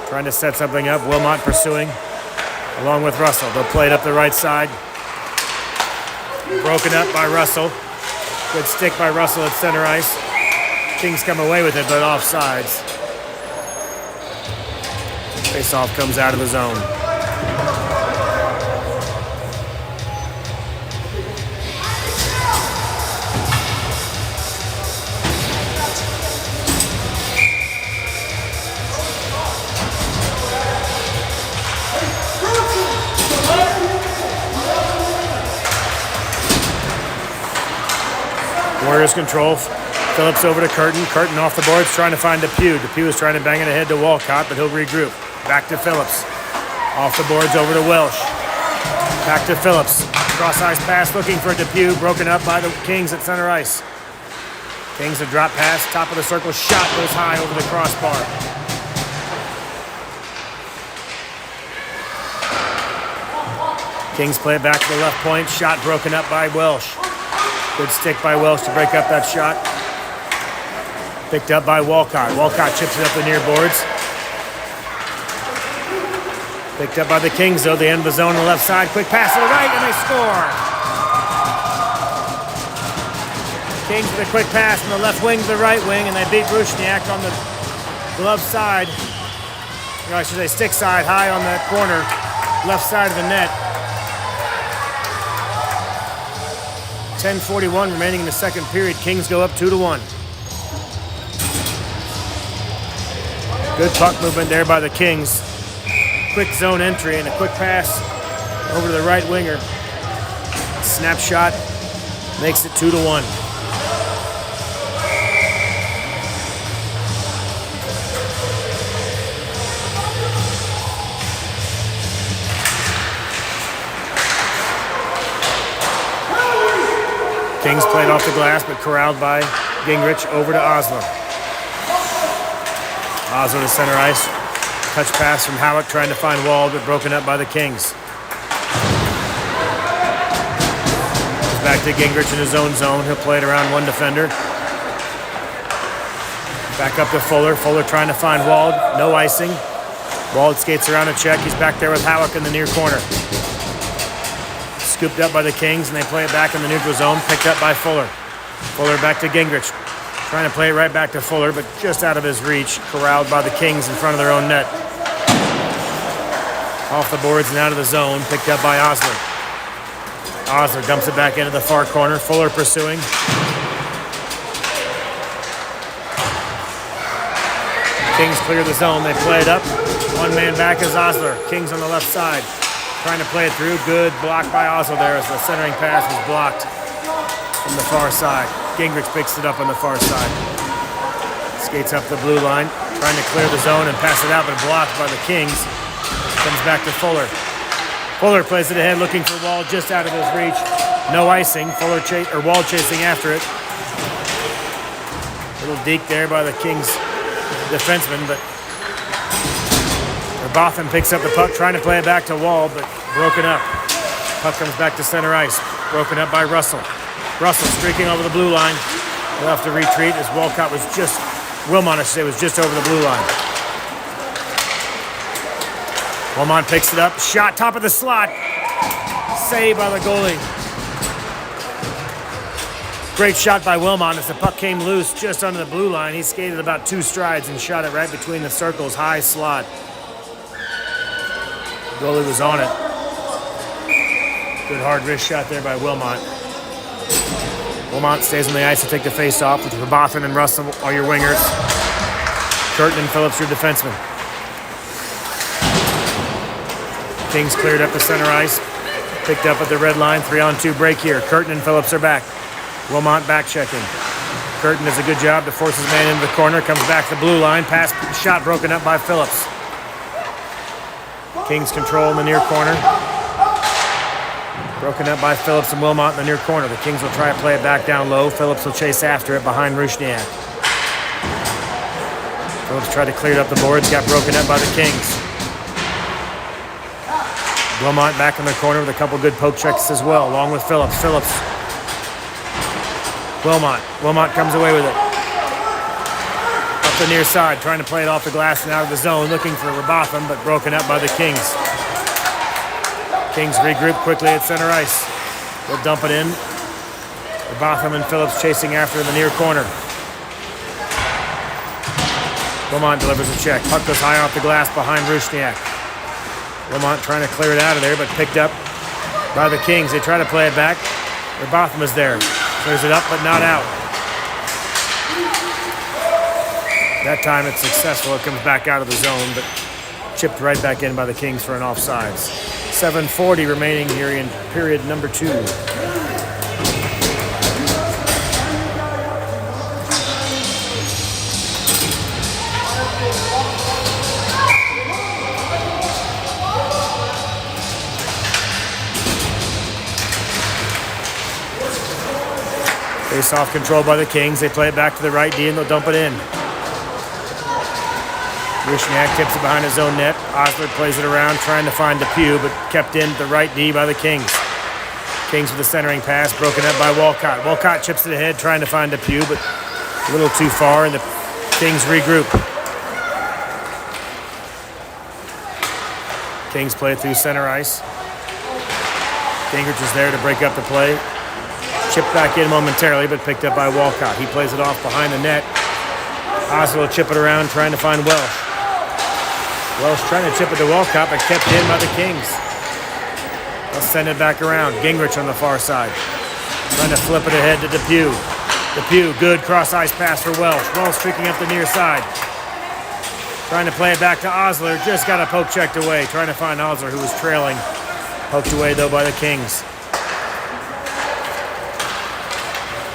Trying to set something up. Wilmot pursuing along with Russell. They'll play it up the right side. Broken up by Russell. Good stick by Russell at center ice. Kings come away with it, but offsides. Face-off comes out of the zone. Warriors control. Phillips over to Curtin. Curtin off the boards, trying to find Depew. Depew is trying to bang it ahead to Walcott, but he'll regroup. Back to Phillips. Off the boards over to Welsh. Back to Phillips. Cross-ice pass looking for Depew. Broken up by the Kings at center ice. Kings a drop pass. Top of the circle. Shot goes high over the crossbar. Kings play it back to the left point. Shot broken up by Welsh. Good stick by Welsh to break up that shot. Picked up by Walcott. Walcott chips it up the near boards. Picked up by the Kings, though. The end of the zone on the left side. Quick pass to the right, and they score. Kings with a quick pass from the left wing to the right wing, and they beat Rusniak on the glove side. Or I should say stick side, high on the corner, left side of the net. 10:41 remaining in the second period. Kings go up 2-1. Good puck movement there by the Kings. Quick zone entry and a quick pass over to the right winger. Snapshot makes it 2-1. Kings played off the glass, but corralled by Gingrich over to Osler. Osler to center ice. Touch pass from Howick trying to find Wall, but broken up by the Kings. Back to Gingrich in his own zone. He'll play it around one defender. Back up to Fuller. Fuller trying to find Wald. No icing. Wald skates around a check. He's back there with Howick in the near corner. Scooped up by the Kings, and they play it back in the neutral zone. Picked up by Fuller. Fuller back to Gingrich. Trying to play it right back to Fuller, but just out of his reach. Corralled by the Kings in front of their own net. Off the boards and out of the zone. Picked up by Osler. Osler dumps it back into the far corner. Fuller pursuing. Kings clear the zone. They play it up. One man back is Osler. Kings on the left side. Trying to play it through. Good block by Osler there as the centering pass was blocked from the far side. Gingrich picks it up on the far side. Skates up the blue line. Trying to clear the zone and pass it out, but blocked by the Kings. Comes back to Fuller. Fuller plays it ahead, looking for Wall just out of his reach. No icing. Wall chasing after it. Little deke there by the Kings defenseman, but Boffin picks up the puck, trying to play it back to Wall, but broken up. Puck comes back to center ice. Broken up by Russell. Russell streaking over the blue line. He'll have to retreat as Wilmot, I should say, was just over the blue line. Wilmot picks it up. Shot top of the slot. Saved by the goalie. Great shot by Wilmot as the puck came loose just under the blue line. He skated about 2 strides and shot it right between the circles. High slot. The goalie was on it. Good hard wrist shot there by Wilmot. Wilmot stays on the ice to take the face off with Rabotham and Russell are your wingers. Curtin and Phillips your defensemen. Kings cleared up the center ice. Picked up at the red line. 3-on-2 break here. Curtin and Phillips are back. Wilmot back checking. Curtin does a good job to force his man into the corner. Comes back to the blue line. Pass shot broken up by Phillips. Kings control in the near corner. Broken up by Phillips and Wilmot in the near corner. The Kings will try to play it back down low. Phillips will chase after it behind Rusniak. Phillips tried to clear it up the boards. Got broken up by the Kings. Wilmot back in the corner with a couple good poke checks as well, along with Phillips. Wilmot comes away with it. Up the near side, trying to play it off the glass and out of the zone, looking for Rabotham, but broken up by the Kings. Kings regroup quickly at center ice. They'll dump it in. Rabotham and Phillips chasing after in the near corner. Wilmot delivers a check. Puck goes high off the glass behind Rusniak. Wilmot trying to clear it out of there, but picked up by the Kings. They try to play it back. Rabotham is there. Clears it up, but not out. That time it's successful. It comes back out of the zone, but chipped right back in by the Kings for an offsides. 7:40 remaining here in period number 2. Face-off controlled by the Kings. They play it back to the right D and they'll dump it in. Rusniak tips it behind his own net. Osler plays it around, trying to find Depew, but kept in the right D by the Kings. Kings with a centering pass, broken up by Walcott. Walcott chips it ahead, trying to find Depew, but a little too far, and the Kings regroup. Kings play it through center ice. Gingrich is there to break up the play. Chipped back in momentarily, but picked up by Walcott. He plays it off behind the net. Osler will chip it around, trying to find Welsh. Welsh trying to chip it to Walcott, but kept in by the Kings. They'll send it back around. Gingrich on the far side. Trying to flip it ahead to Depew. Depew, good cross-ice pass for Welsh. Welsh streaking up the near side. Trying to play it back to Osler. Just got a poke checked away. Trying to find Osler, who was trailing. Poked away, though, by the Kings.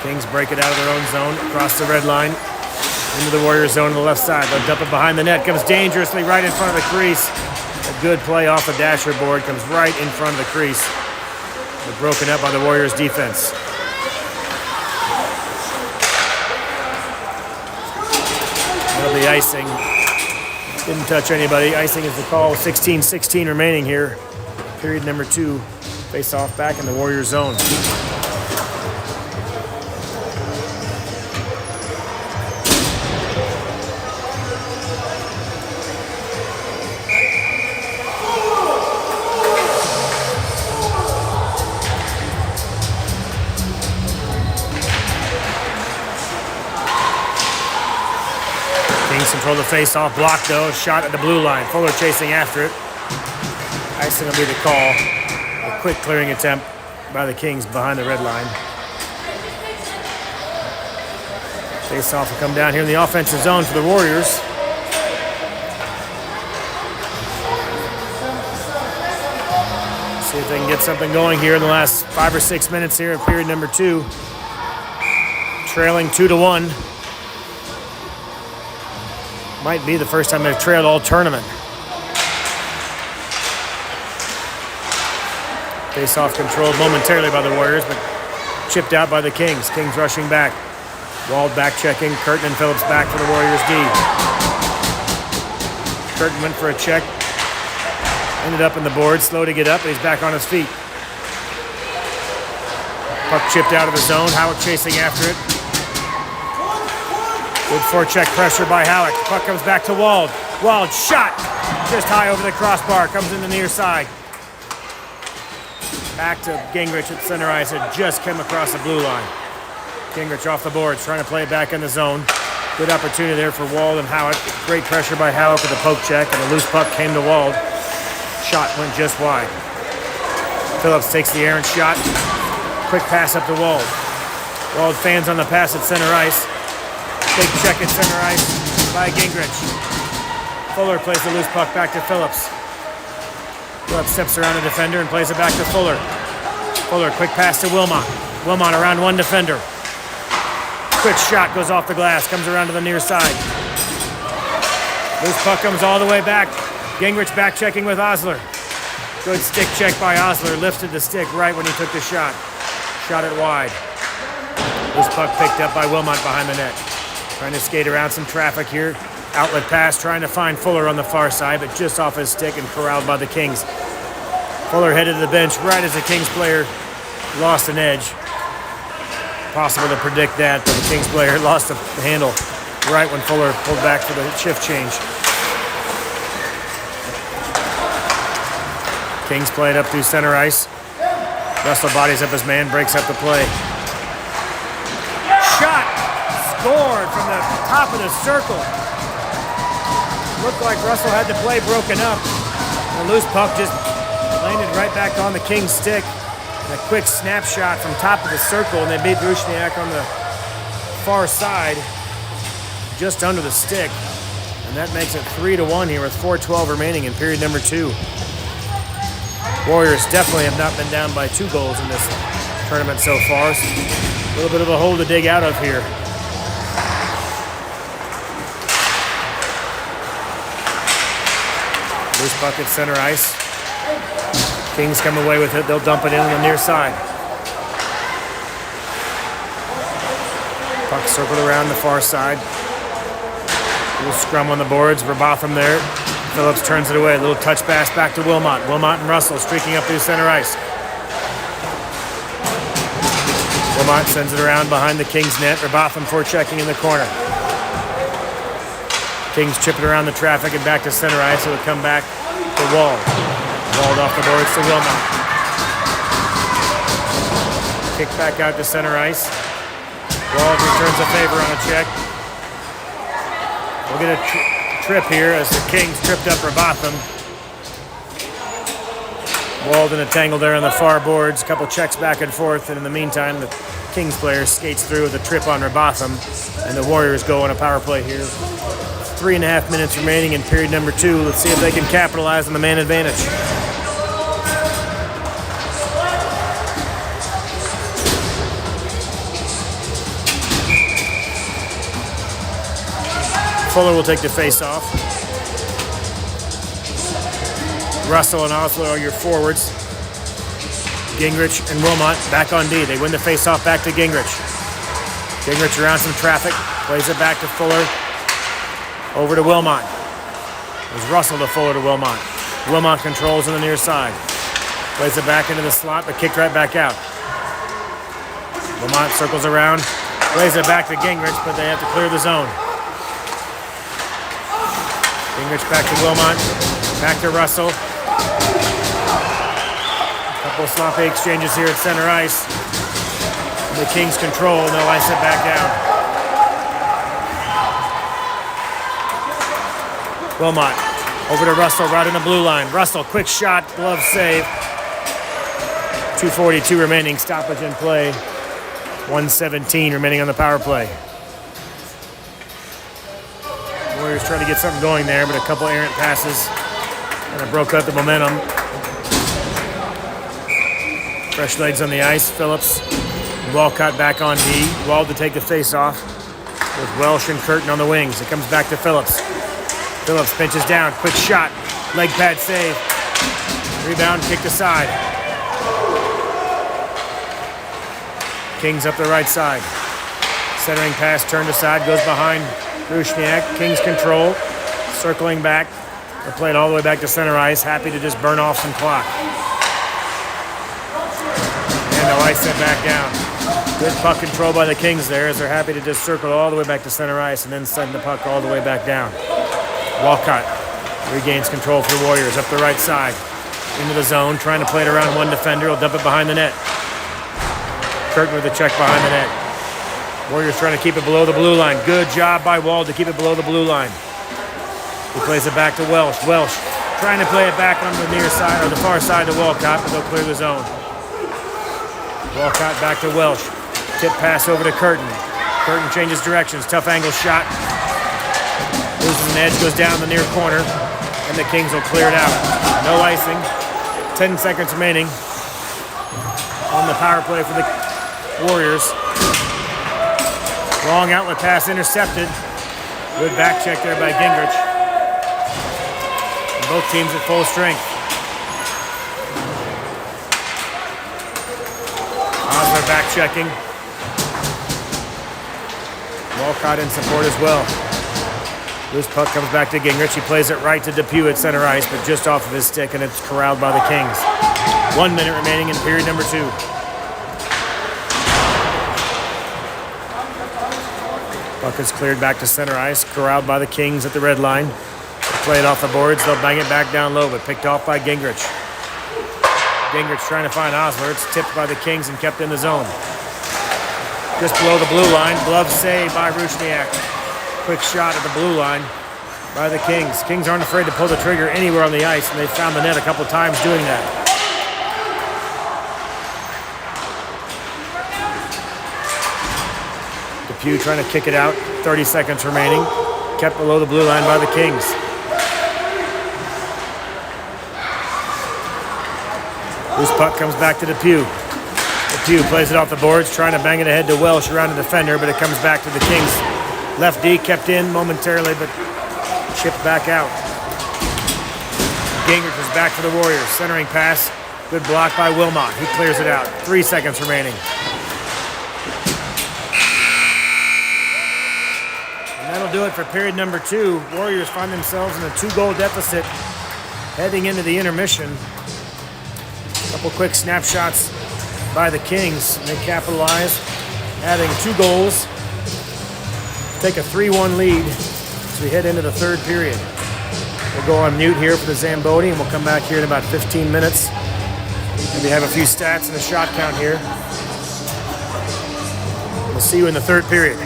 Kings break it out of their own zone, across the red line, into the Warriors zone on the left side. They'll dump it behind the net, comes dangerously right in front of the crease. A good play off the dasher board, comes right in front of the crease. They're broken up by the Warriors defense. That'll be icing. Didn't touch anybody. Icing is the call. 16-16 remaining here. Period number 2. Face off back in the Warriors zone. Control the face-off, blocked though, shot at the blue line. Fuller chasing after it. Icing will be the call. A quick clearing attempt by the Kings behind the red line. Face-off will come down here in the offensive zone for the Warriors. See if they can get something going here in the last 5 or 6 minutes here in period number 2. Trailing 2-1. Might be the first time they've trailed all tournament. Face-off controlled momentarily by the Warriors, but chipped out by the Kings. Kings rushing back. Walled back checking. Curtin and Phillips back for the Warriors D. Curtin went for a check. Ended up in the board. Slow to get up, but he's back on his feet. Puck chipped out of the zone. Howick chasing after it. Good forecheck pressure by Howick. Puck comes back to Wald. Wald shot. just high over the crossbar, comes in the near side. Back to Gingrich at center ice. It just came across the blue line. Gingrich off the boards, trying to play it back in the zone. Good opportunity there for Wald and Howitt. Great pressure by Howitt with the poke check, and the loose puck came to Wald. Shot went just wide. Phillips takes the errant shot. Quick pass up to Wald. Wald fans on the pass at center ice. Big check at center ice by Gingrich. Fuller plays the loose puck back to Phillips. Phillips steps around the defender and plays it back to Fuller. Fuller, quick pass to Wilmot. Wilmot around one defender. Quick shot goes off the glass, comes around to the near side. Loose puck comes all the way back. Gingrich back checking with Osler. Good stick check by Osler. Lifted the stick right when he took the shot. Shot it wide. Loose puck picked up by Wilmot behind the net. Trying to skate around some traffic here. Outlet pass, trying to find Fuller on the far side, but just off his stick and corralled by the Kings. Fuller headed to the bench right as the Kings player lost an edge. Possible to predict that, but the Kings player lost the handle right when Fuller pulled back for the shift change. Kings play it up through center ice. Russell bodies up his man, breaks up the play. Shot! Scored from the top of the circle. Looked like Russell had the play broken up. The loose puck just landed right back on the Kings stick. And a quick snapshot from top of the circle, and they beat Rusniak on the far side, just under the stick. And that makes it 3-1 here with 4:12 remaining in period number 2. Warriors definitely have not been down by 2 goals in this tournament so far. So a little bit of a hole to dig out of here. Loose puck at center ice. Kings come away with it. They'll dump it in on the near side. Puck circled around the far side. A little scrum on the boards. Verbotham there. Phillips turns it away. A little touch pass back to Wilmot. Wilmot and Russell streaking up through center ice. Wilmot sends it around behind the Kings net. Verbotham forechecking in the corner. Kings chip it around the traffic and back to center ice. It would come back to Wald. Wald off the boards to Wilmot. Kick back out to center ice. Wald returns a favor on a check. We'll get a trip here as the Kings tripped up Verbotham. Wald in a tangle there on the far boards. A couple checks back and forth, and in the meantime, the Kings player skates through with a trip on Verbotham, and the Warriors go on a power play here. 3.5 minutes remaining in period number 2. Let's see if they can capitalize on the man advantage. Fuller will take the face-off. Russell and Osler are your forwards. Gingrich and Wilmot back on D. They win the face-off back to Gingrich. Gingrich around some traffic. Plays it back to Fuller. Over to Wilmot. It was Russell to Fuller to Wilmot. Wilmot controls on the near side. Plays it back into the slot, but kicked right back out. Wilmot circles around. Plays it back to Gingrich, but they have to clear the zone. Gingrich back to Wilmot. Back to Russell. A couple sloppy exchanges here at center ice. And the Kings control, and they'll ice it back down. Wilmot over to Russell, right in the blue line. Russell, quick shot, glove save. 2:42 remaining, stoppage in play. 1:17 remaining on the power play. Warriors trying to get something going there, but a couple errant passes kind of broke up the momentum. Fresh legs on the ice. Phillips, Walcott back on D. Wald to take the face-off with Welsh and Curtin on the wings. It comes back to Phillips. Phillips pinches down, quick shot, leg pad save. Rebound, kicked aside. Kings up the right side. Centering pass turned aside, goes behind Rusniak. Kings control, circling back. They play it all the way back to center ice, happy to just burn off some clock. And they'll ice it back down. Good puck control by the Kings there as they're happy to just circle all the way back to center ice and then send the puck all the way back down. Walcott Regains control for the Warriors up the right side. Into the zone, trying to play it around one defender. He'll dump it behind the net. Curtin with a check behind the net. Warriors trying to keep it below the blue line. Good job by Wald to keep it below the blue line. He plays it back to Welsh. Welsh trying to play it back on the near side or the far side to Walcott, but they'll clear the zone. Walcott back to Welsh. Tip pass over to Curtin. Curtin changes directions. Tough angle shot. Loses an edge, goes down the near corner, and the Kings will clear it out. No icing. 10 seconds remaining on the power play for the Warriors. Long outlet pass intercepted. Good back check there by Gingrich. And both teams at full strength. Osler back checking. Walcott in support as well. Loose puck comes back to Gingrich. He plays it right to Depew at center ice, but just off of his stick, and it's corralled by the Kings. 1 minute remaining in period number 2. Puck is cleared back to center ice, corralled by the Kings at the red line. Play it off the boards. They'll bang it back down low, but picked off by Gingrich. Gingrich trying to find Osler. It's tipped by the Kings and kept in the zone. Just below the blue line. Glove save by Rusniak. Quick shot at the blue line by the Kings. Kings aren't afraid to pull the trigger anywhere on the ice, and they've found the net a couple times doing that. Depew trying to kick it out. 30 seconds remaining. Kept below the blue line by the Kings. Loose puck comes back to Depew. Depew plays it off the boards, trying to bang it ahead to Welsh around the defender, but it comes back to the Kings. Left D kept in momentarily, but chipped back out. Gingrich is back for the Warriors. Centering pass. Good block by Wilmot. He clears it out. 3 seconds remaining. And that'll do it for period number 2. Warriors find themselves in a 2-goal deficit heading into the intermission. A couple quick snapshots by the Kings. They capitalize, adding 2 goals. Take a 3-1 lead as we head into the 3rd period. We'll go on mute here for the Zamboni, and we'll come back here in about 15 minutes. Maybe have a few stats and a shot count here. We'll see you in the 3rd period.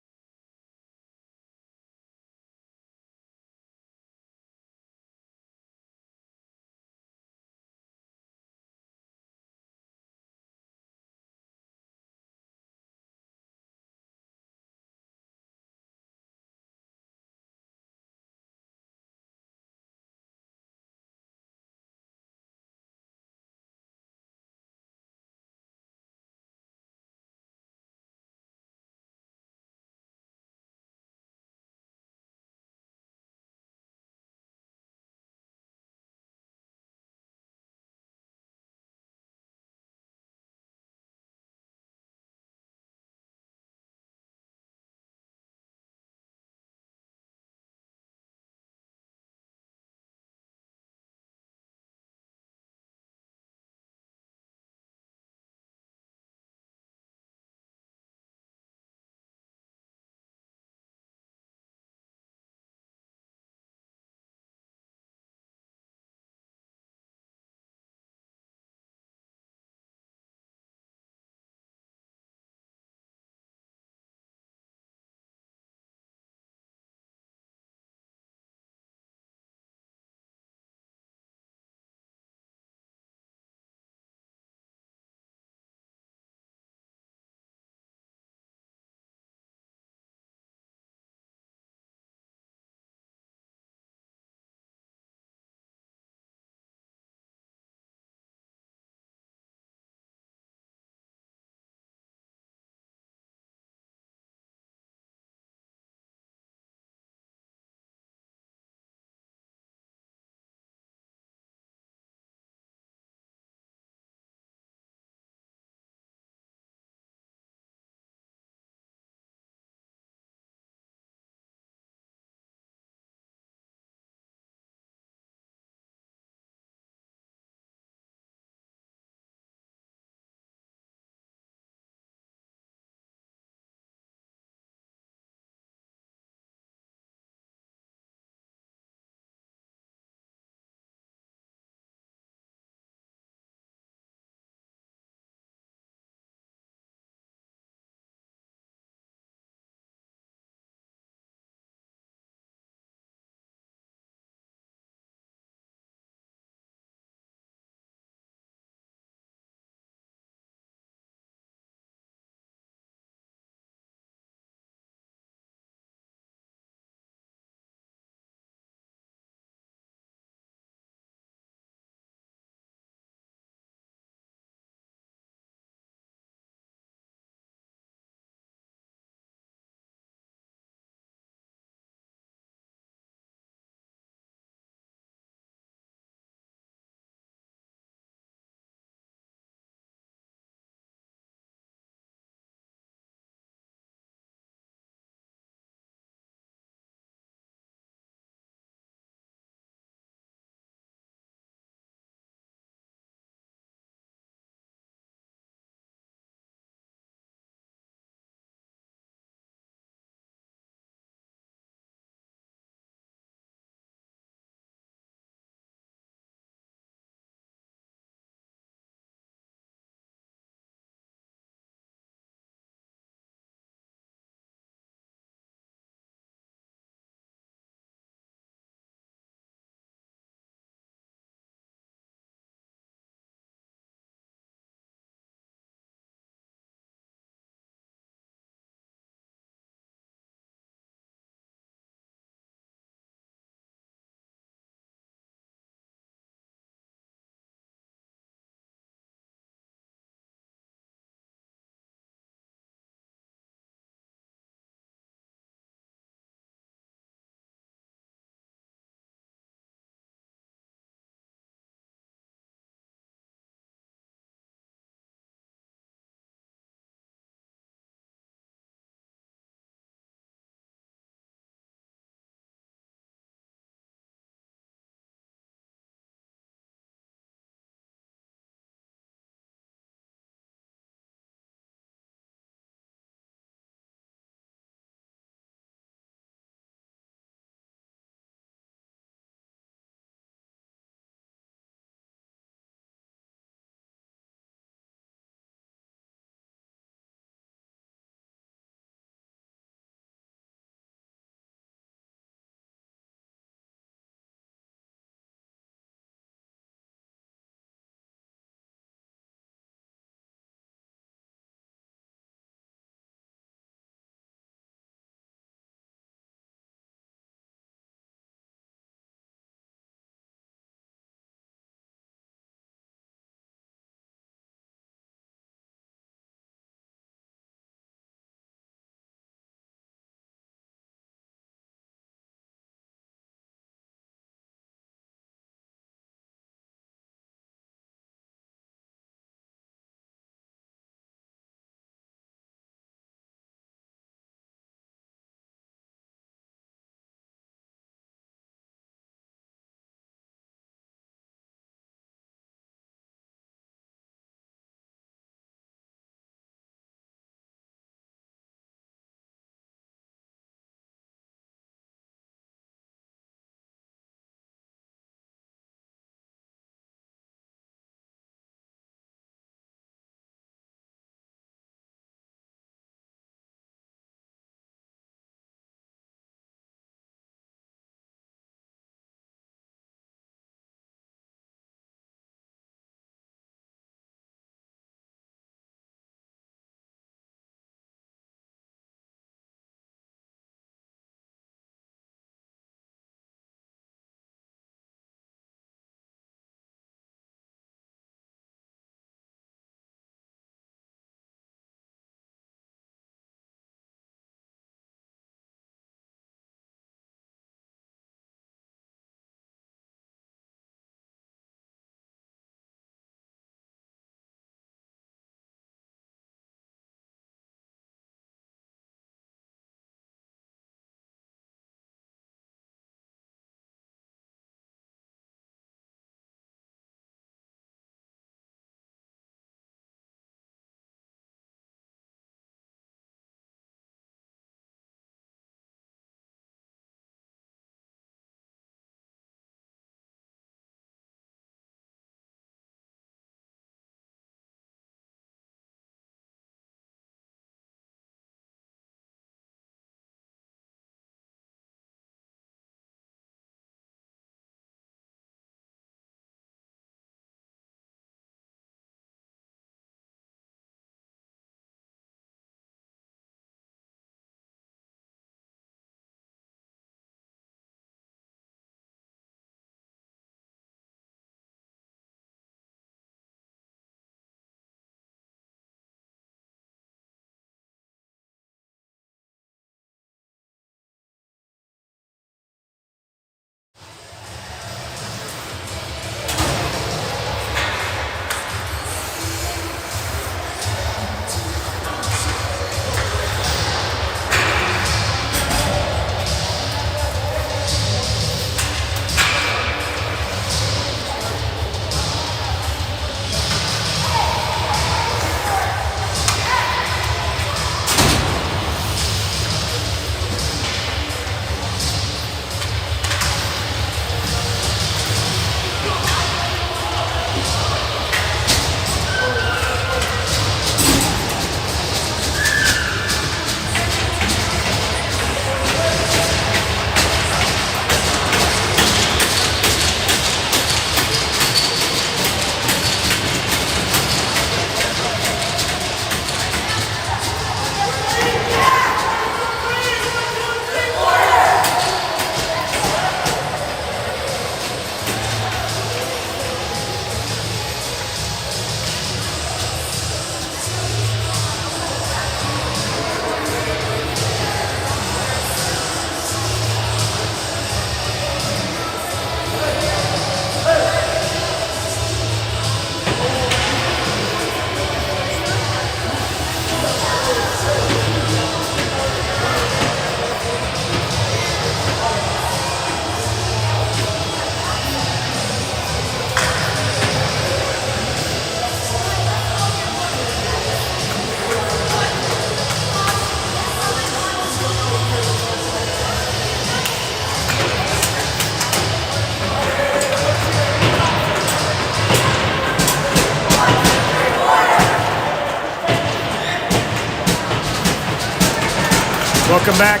Welcome back.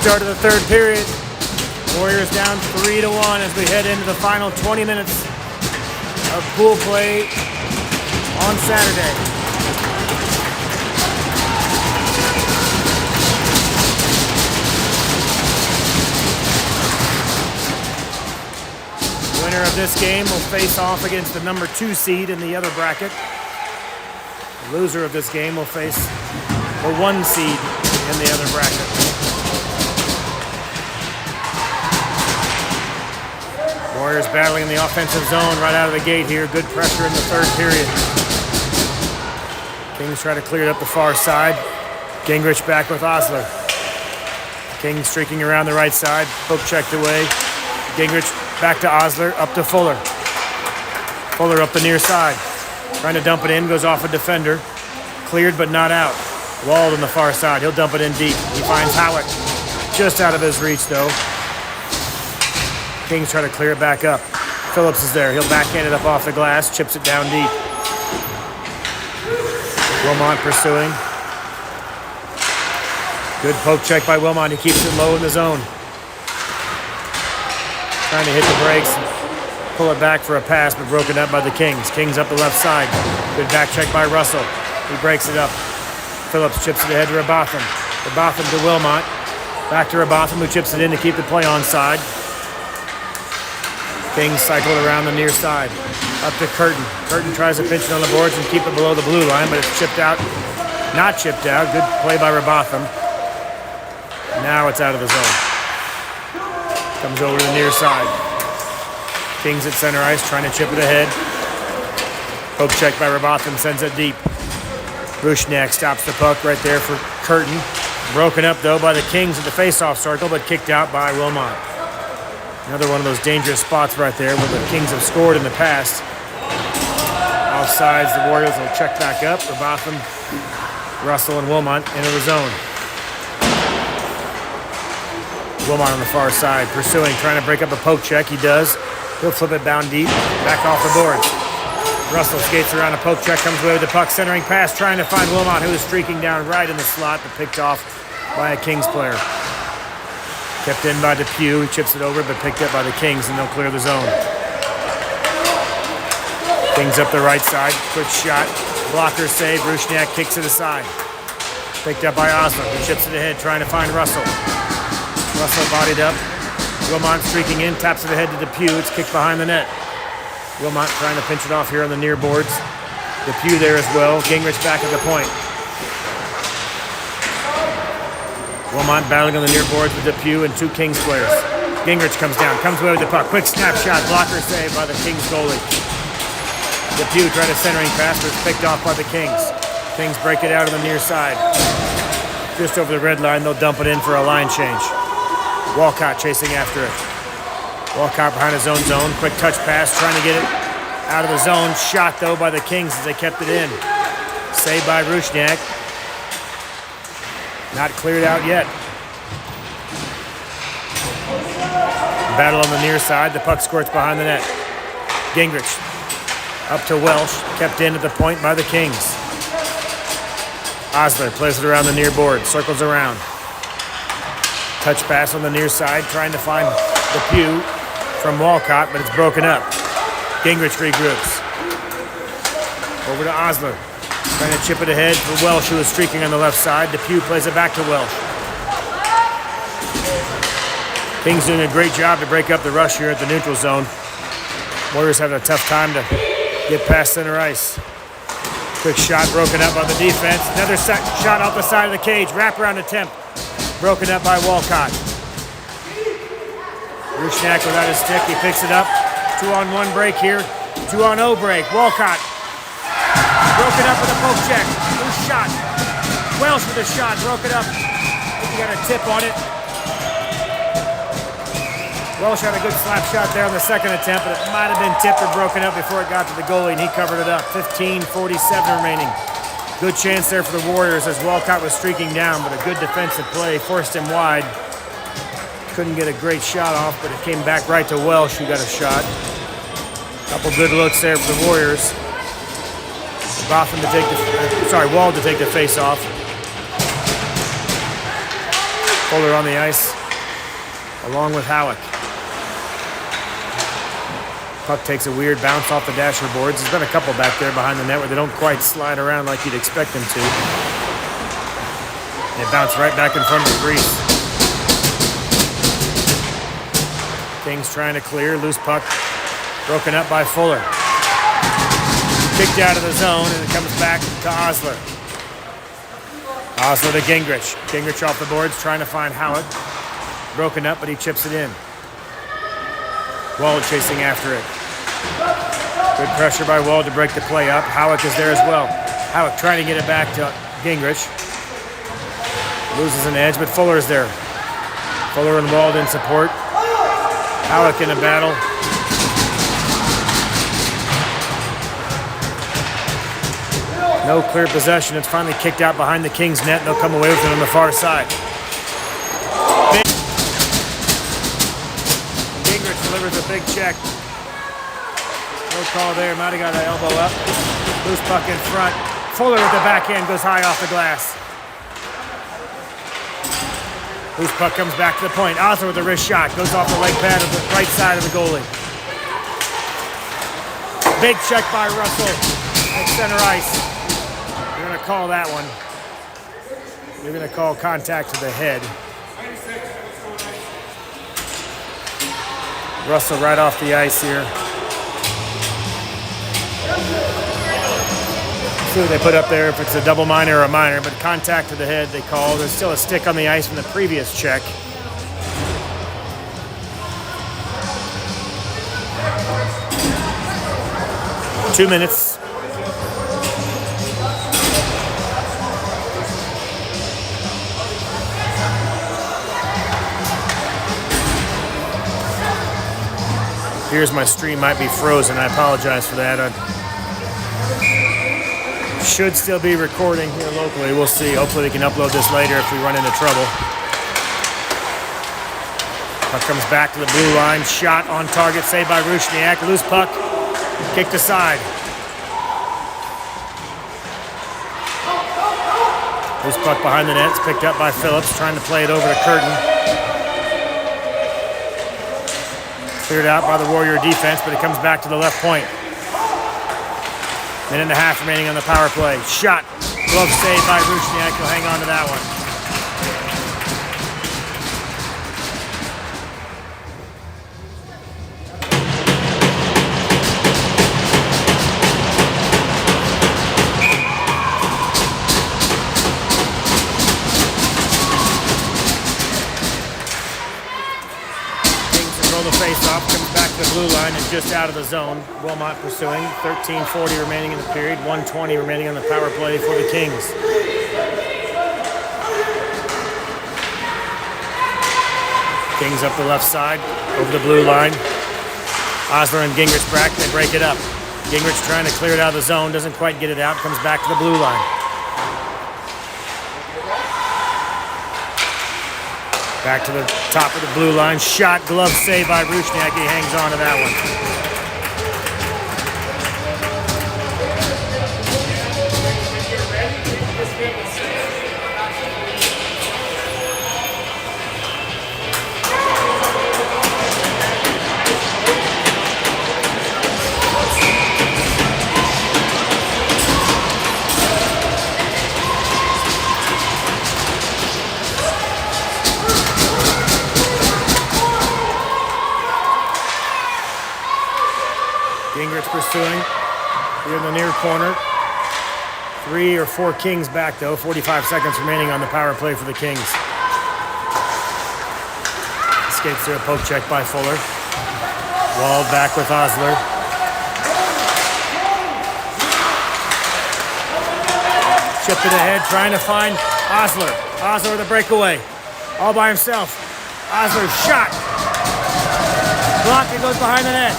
Start of the third period. Warriors down 3-1 as we head into the final 20 minutes of pool play on Saturday. The winner of this game will face off against the number 2 seed in the other bracket. The loser of this game will face the 1 seed in the other bracket. Warriors battling in the offensive zone right out of the gate here. Good pressure in the third period. Kings try to clear it up the far side. Gingrich back with Osler. Kings streaking around the right side. Poke checked away. Gingrich back to Osler, up to Fuller. Fuller up the near side. Trying to dump it in, goes off a defender. Cleared but not out. Walled on the far side. He'll dump it in deep. He finds Howitt. Just out of his reach though. Kings try to clear it back up. Phillips is there. He'll backhand it up off the glass. Chips it down deep. Wilmot pursuing. Good poke check by Wilmot. He keeps it low in the zone. Trying to hit the brakes. Pull it back for a pass, but broken up by the Kings. Kings up the left side. Good back check by Russell. He breaks it up. Phillips chips it ahead to Rabotham. Rabotham to Wilmot. Back to Rabotham, who chips it in to keep the play onside. Kings cycled around the near side. Up to Curtin. Curtin tries to pinch it on the boards and keep it below the blue line, but it's chipped out. Not chipped out. Good play by Rabotham. Now it's out of the zone. Comes over to the near side. Kings at center ice, trying to chip it ahead. Poke check by Rabotham, sends it deep. Rusnak stops the puck right there for Curtin. Broken up, though, by the Kings at the face-off circle, but kicked out by Wilmot. Another one of those dangerous spots right there where the Kings have scored in the past. Offsides, the Warriors will check back up. Rabotham, Russell, and Wilmot enter the zone. Wilmot on the far side, pursuing, trying to break up a poke check. He does. He'll flip it down deep, back off the boards. Russell skates around a poke check, comes away with the puck, centering pass, trying to find Wilmot, who is streaking down right in the slot, but picked off by a Kings player. Kept in by Depew. He chips it over, but picked up by the Kings, and they'll clear the zone. Kings up the right side. Quick shot. Blocker save. Rusnak kicks it aside. Picked up by Osler, who chips it ahead, trying to find Russell. Russell bodied up. Wilmot streaking in, taps it ahead to Depew. It's kicked behind the net. Wilmot trying to pinch it off here on the near boards. Depew there as well. Gingrich back at the point. Wilmot battling on the near boards with Depew and 2 Kings players. Gingrich comes down, comes away with the puck. Quick snapshot, blocker save by the Kings goalie. Depew tried a centering pass, but it's picked off by the Kings. Kings break it out on the near side. Just over the red line, they'll dump it in for a line change. Walcott chasing after it. Walcott behind his own zone. Quick touch pass, trying to get it out of the zone. Shot, though, by the Kings as they kept it in. Saved by Rusnak. Not cleared out yet. Battle on the near side. The puck squirts behind the net. Gingrich up to Welsh. Kept in at the point by the Kings. Osler plays it around the near board. Circles around. Touch pass on the near side. Trying to find Depew from Walcott, but it's broken up. Gingrich regroups. Over to Osler. Trying to chip it ahead for Welsh, who is streaking on the left side. Depew plays it back to Welsh. Kings doing a great job to break up the rush here at the neutral zone. Warriors having a tough time to get past center ice. Quick shot broken up by the defense. Another shot off the side of the cage. Wraparound attempt. Broken up by Walcott. Rusnak without his stick. He picks it up. 2-on-1 break here. 2-on-0 break. Walcott. Broken up with a poke check. Loose shot. Welsh with a shot. Broke it up. He got a tip on it. Welsh had a good slap shot there on the second attempt, but it might have been tipped or broken up before it got to the goalie, and he covered it up. 15:47 remaining. Good chance there for the Warriors as Walcott was streaking down, but a good defensive play. Forced him wide. Couldn't get a great shot off, but it came back right to Welsh, who got a shot. Couple good looks there for the Warriors. Wald to take the face-off. Fuller on the ice, along with Howick. Puck takes a weird bounce off the dasher boards. There's been a couple back there behind the net where they don't quite slide around like you'd expect them to. They bounce right back in front of the crease. Kings trying to clear. Loose puck broken up by Fuller. Kicked out of the zone, and it comes back to Osler. Osler to Gingrich. Gingrich off the boards, trying to find Howick. Broken up, but he chips it in. Wald chasing after it. Good pressure by Wald to break the play up. Howick is there as well. Howick trying to get it back to Gingrich. Loses an edge, but Fuller is there. Fuller and Wald in support. Howick in a battle. No clear possession. It's finally kicked out behind the Kings net. They'll come away with it on the far side. Gingrich delivers a big check. No call there. Might have got an elbow up. Loose puck in front. Fuller with the backhand goes high off the glass. Loose puck comes back to the point. Osler with a wrist shot. Goes off the leg pad of the right side of the goalie. Big check by Russell at center ice. You're going to call that one. You're going to call contact to the head. Russell right off the ice here. See what they put up there, if it's a double minor or a minor, but contact to the head they call. There's still a stick on the ice from the previous check. Two minutes. Here's my stream might be frozen. I apologize for that. Should still be recording here locally. We'll see. Hopefully we can upload this later if we run into trouble. Puck comes back to the blue line. Shot on target. Saved by Rusniak. Loose puck. Kicked aside. Loose puck behind the net. It's picked up by Phillips. Trying to play it over to Curtin. Cleared out by the Warrior defense, but it comes back to the left point. Minute and a half remaining on the power play. Shot. Glove saved by Rusniak. He'll hang on to that one. The face-off comes back to the blue line and just out of the zone. Wilmot pursuing. 13:40 remaining in the period. 1:20 remaining on the power play for the Kings. Kings up the left side, over the blue line. Osler and Gingrich back. They break it up. Gingrich trying to clear it out of the zone. Doesn't quite get it out. Comes back to the blue line. Back to the top of the blue line. Shot, glove saved by Rusniak. He hangs on to that one. Gingrich pursuing here in the near corner. 3 or 4 Kings back though. 45 seconds remaining on the power play for the Kings. Skates through a poke check by Fuller. Walled back with Osler. Chipped it ahead, trying to find Osler. Osler with a breakaway. All by himself. Osler shot. Blocked, it goes behind the net.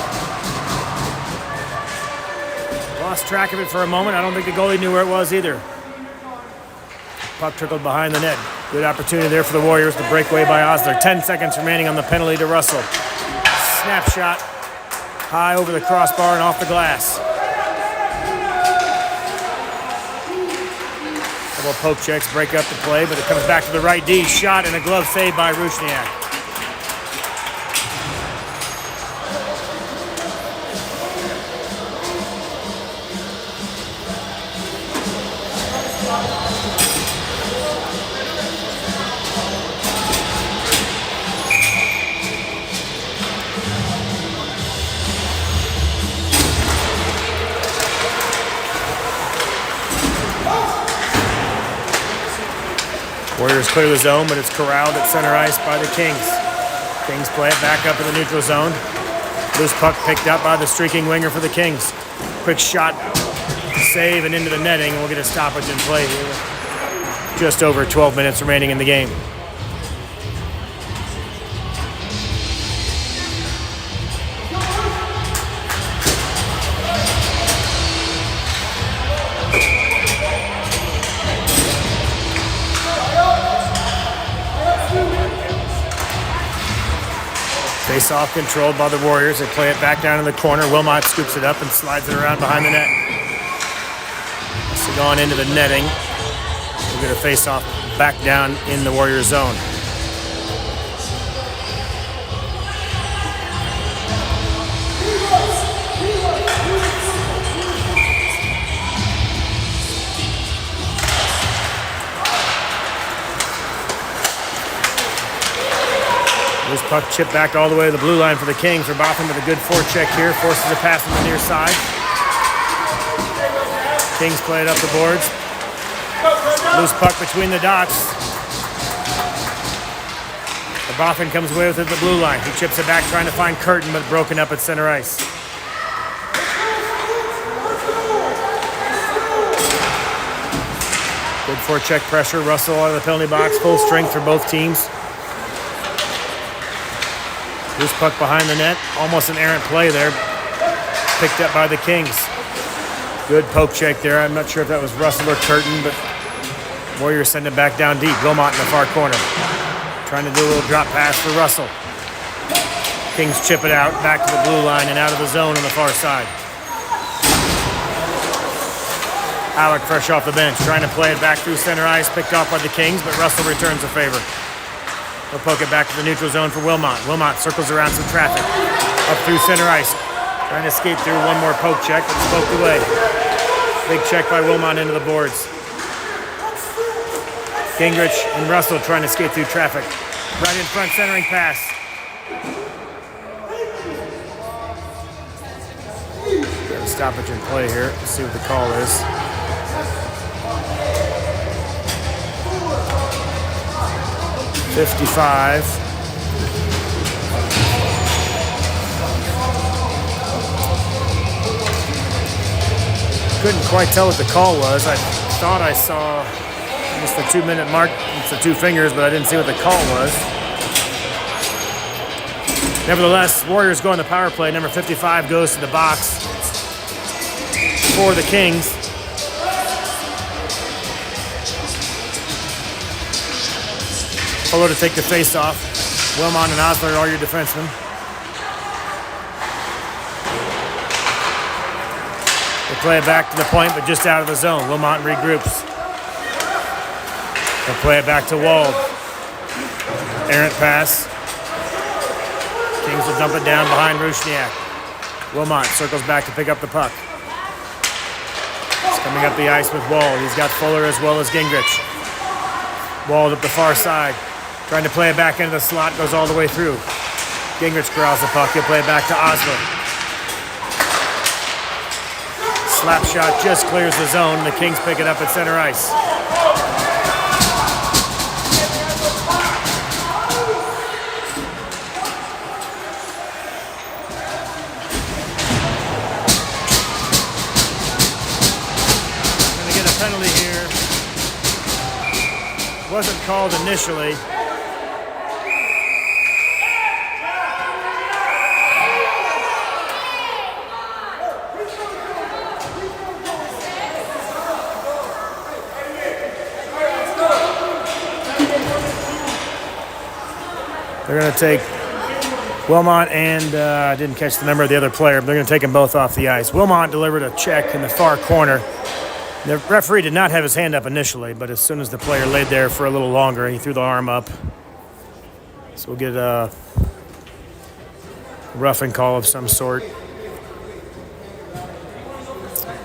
Lost track of it for a moment. I don't think the goalie knew where it was either. Puck trickled behind the net. Good opportunity there for the Warriors. The breakaway by Osler. 10 seconds remaining on the penalty to Russell. Snapshot. High over the crossbar and off the glass. Couple poke checks break up the play, but it comes back to the right D. Shot and a glove save by Rusniak. Warriors clear the zone, but it's corralled at center ice by the Kings. Kings play it back up in the neutral zone. Loose puck picked up by the streaking winger for the Kings. Quick shot, save, and into the netting. We'll get a stoppage in play here. Just over 12 minutes remaining in the game. Face-off controlled by the Warriors. They play it back down in the corner. Wilmot scoops it up and slides it around behind the net. So going into the netting. We'll get a face-off back down in the Warrior zone. This puck chipped back all the way to the blue line for the Kings. Verboffen with a good forecheck here. Forces a pass on the near side. Kings play it up the boards. Loose puck between the dots. Verboffen comes away with it at the blue line. He chips it back trying to find Curtin, but broken up at center ice. Good forecheck pressure. Russell out of the penalty box. Full strength for both teams. Loose puck behind the net. Almost an errant play there. Picked up by the Kings. Good poke check there. I'm not sure if that was Russell or Curtin, but Warriors send it back down deep. Wilmot in the far corner. Trying to do a little drop pass for Russell. Kings chip it out, back to the blue line and out of the zone on the far side. Alec fresh off the bench, trying to play it back through center ice, picked off by the Kings, but Russell returns a favor. They'll poke it back to the neutral zone for Wilmot. Wilmot circles around some traffic. Up through center ice. Trying to skate through one more poke check, but it's poked away. Big check by Wilmot into the boards. Gingrich and Russell trying to skate through traffic. Right in front, centering pass. Got a stoppage in play here. Let's see what the call is. .55. Couldn't quite tell what the call was. I thought I saw just the 2 minute mark. It's the two fingers, but I didn't see what the call was. Nevertheless, Warriors go on the power play. Number 55 goes to the box for the Kings. Polo to take the face-off. Wilmot and Osler are your defensemen. They play it back to the point, but just out of the zone. Wilmot regroups. They'll play it back to Wald. Errant pass. Kings will dump it down behind Rusniak. Wilmot circles back to pick up the puck. He's coming up the ice with Wald. He's got Fuller as well as Gingrich. Wald up the far side. Trying to play it back into the slot, goes all the way through. Gingrich corrals the puck. He'll play it back to Osler. Slap shot just clears the zone. The Kings pick it up at center ice. Gonna get a penalty here. Wasn't called initially. They're going to take Wilmot and I didn't catch the number of the other player, but they're going to take them both off the ice. Wilmot delivered a check in the far corner. The referee did not have his hand up initially, but as soon as the player laid there for a little longer, he threw the arm up. So we'll get a roughing call of some sort.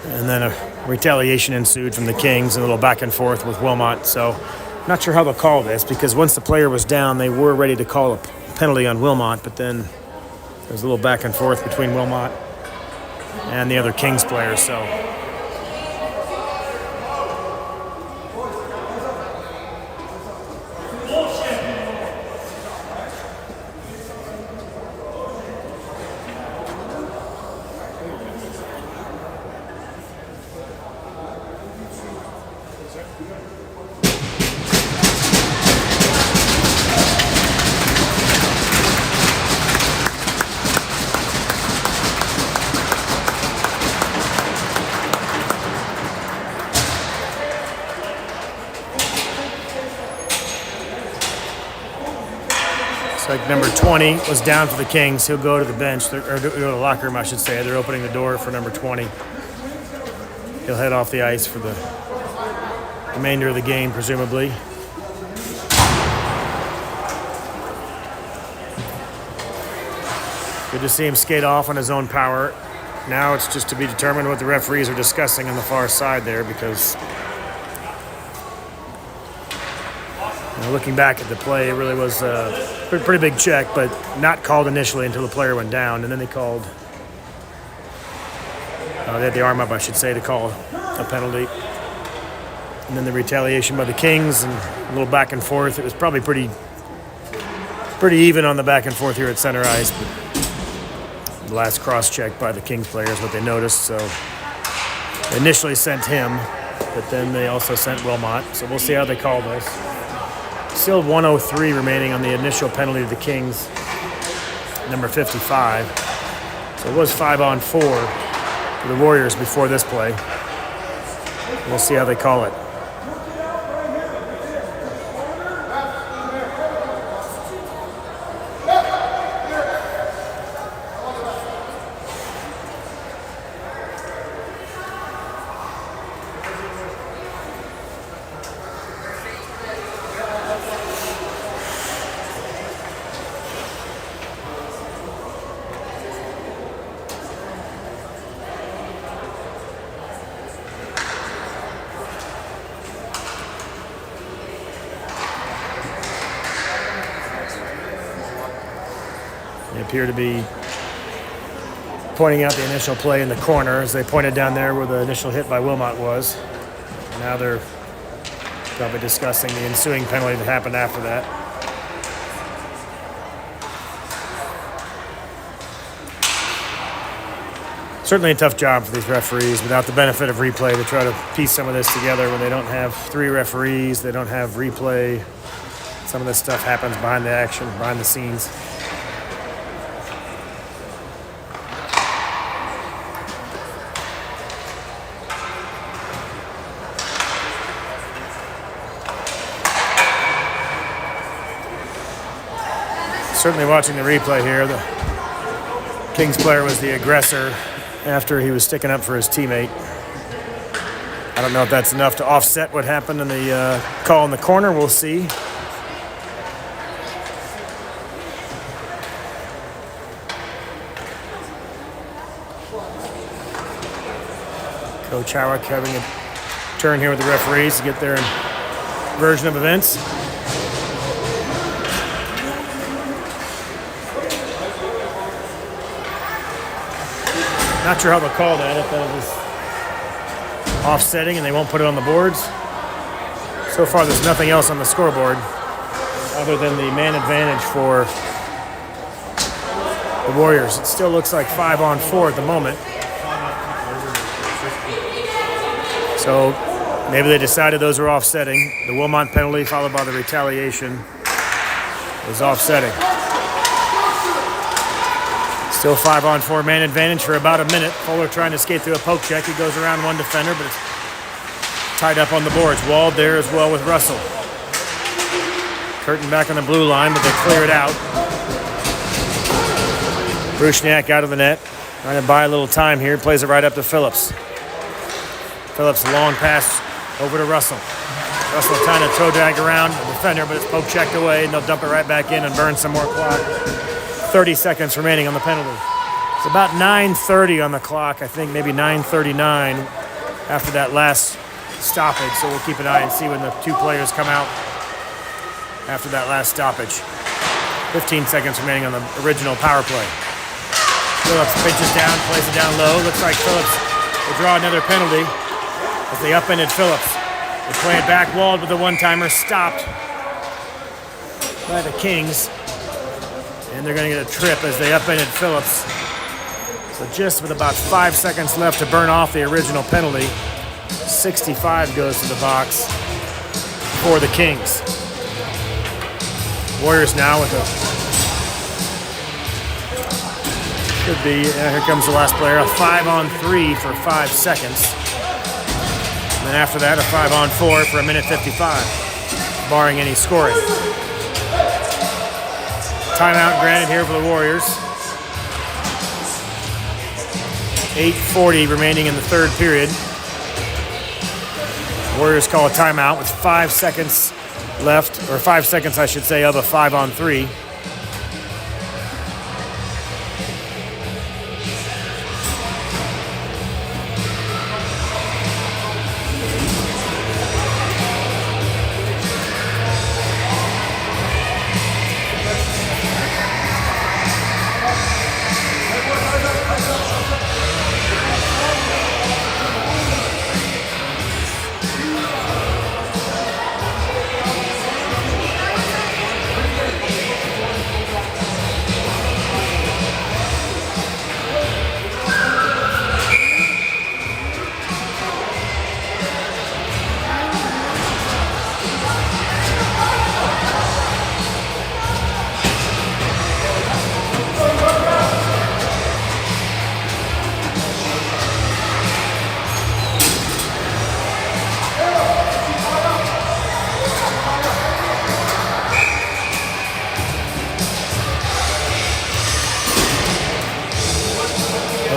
And then a retaliation ensued from the Kings, and a little back and forth with Wilmot. So not sure how they'll call this, because once the player was down, they were ready to call a penalty on Wilmot, but then there was a little back and forth between Wilmot and the other Kings players. So like number 20 was down for the Kings. He'll go to the bench, or go to the locker room, I should say. They're opening the door for number 20. He'll head off the ice for the remainder of the game, presumably. Good to see him skate off on his own power. Now it's just to be determined what the referees are discussing on the far side there, because looking back at the play, it really was a pretty big check, but not called initially until the player went down. And then they called, they had the arm up, I should say, to call a penalty. And then the retaliation by the Kings and a little back and forth. It was probably pretty even on the back and forth here at center ice. But the last cross check by the Kings player is what they noticed. So they initially sent him, but then they also sent Wilmot. So we'll see how they call this. Still 1:03 remaining on the initial penalty of the Kings, number 55. So it was 5-on-4 for the Warriors before this play. We'll see how they call it. They appear to be pointing out the initial play in the corner, as they pointed down there where the initial hit by Wilmot was. Now they're probably discussing the ensuing penalty that happened after that. Certainly a tough job for these referees without the benefit of replay to try to piece some of this together when they don't have 3 referees, they don't have replay. Some of this stuff happens behind the action, behind the scenes. Certainly watching the replay here, the Kings player was the aggressor after he was sticking up for his teammate. I don't know if that's enough to offset what happened in the call in the corner. We'll see. Coach Howick having a turn here with the referees to get their version of events. Not sure how they'll call that, if that was offsetting and they won't put it on the boards. So far, there's nothing else on the scoreboard other than the man advantage for the Warriors. It still looks like 5-on-4 at the moment. So maybe they decided those are offsetting. The Wilmot penalty followed by the retaliation is offsetting. Still 5-on-4 man advantage for about a minute. Fuller trying to skate through a poke check. He goes around one defender, but it's tied up on the boards. Walled there as well with Russell. Curtin back on the blue line, but they clear it out. Bruchniak out of the net. Trying to buy a little time here. Plays it right up to Phillips. Phillips, long pass over to Russell. Russell trying to toe drag around the defender, but it's poke checked away, and they'll dump it right back in and burn some more clock. 30 seconds remaining on the penalty. It's about 9:30 on the clock, I think maybe 9:39 after that last stoppage, so we'll keep an eye and see when the two players come out after that last stoppage. 15 seconds remaining on the original power play. Phillips pitches down, plays it down low. Looks like Phillips will draw another penalty as they upended Phillips. They play it back walled with the one-timer, stopped by the Kings. And they're going to get a trip as they upended Phillips. So just with about 5 seconds left to burn off the original penalty, 65 goes to the box for the Kings. Warriors now with could be, here comes the last player, a 5-on-3 for 5 seconds. And then after that, a 5-on-4 for a minute 55, barring any scoring. Timeout granted here for the Warriors. 8:40 remaining in the third period. Warriors call a timeout with 5 seconds left, or 5 seconds, I should say, of a 5-on-3.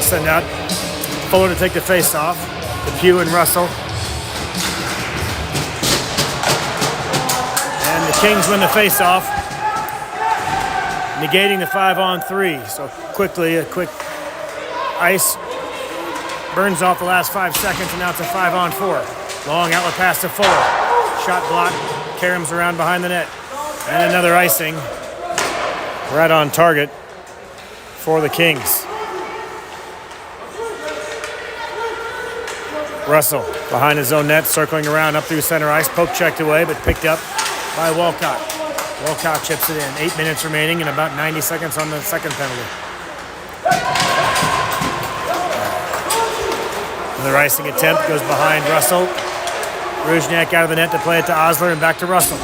Send out Fuller to take the face off. Depew and Russell. And the Kings win the face off, negating the 5-on-3. So quickly, a quick ice burns off the last 5 seconds, and now it's a 5-on-4. Long outlet pass to Fuller. Shot block. Karam's around behind the net. And another icing right on target for the Kings. Russell behind his own net, circling around up through center ice. Poke checked away, but picked up by Walcott. Walcott chips it in. 8 minutes remaining and about 90 seconds on the second penalty. Another icing attempt goes behind Russell. Ruzhnak out of the net to play it to Osler and back to Russell.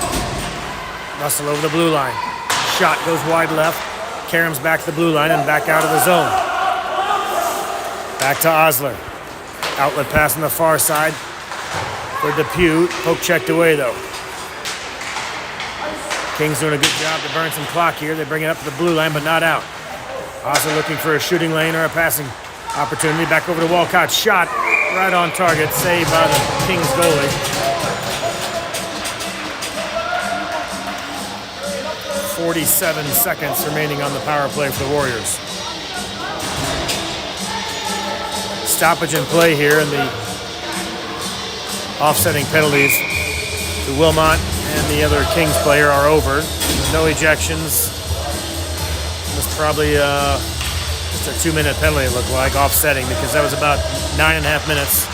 Russell over the blue line. Shot goes wide left. Karam's back to the blue line and back out of the zone. Back to Osler. Outlet pass on the far side for Depew. Poke checked away, though. Kings doing a good job to burn some clock here. They bring it up to the blue line, but not out. Also looking for a shooting lane or a passing opportunity. Back over to Walcott. Shot right on target. Saved by the Kings goalie. 47 seconds remaining on the power play for the Warriors. Stoppage in play here, and the offsetting penalties to Wilmot and the other Kings player are over. No ejections. It was probably just a 2-minute penalty, it looked like, offsetting, because that was about 9.5 minutes.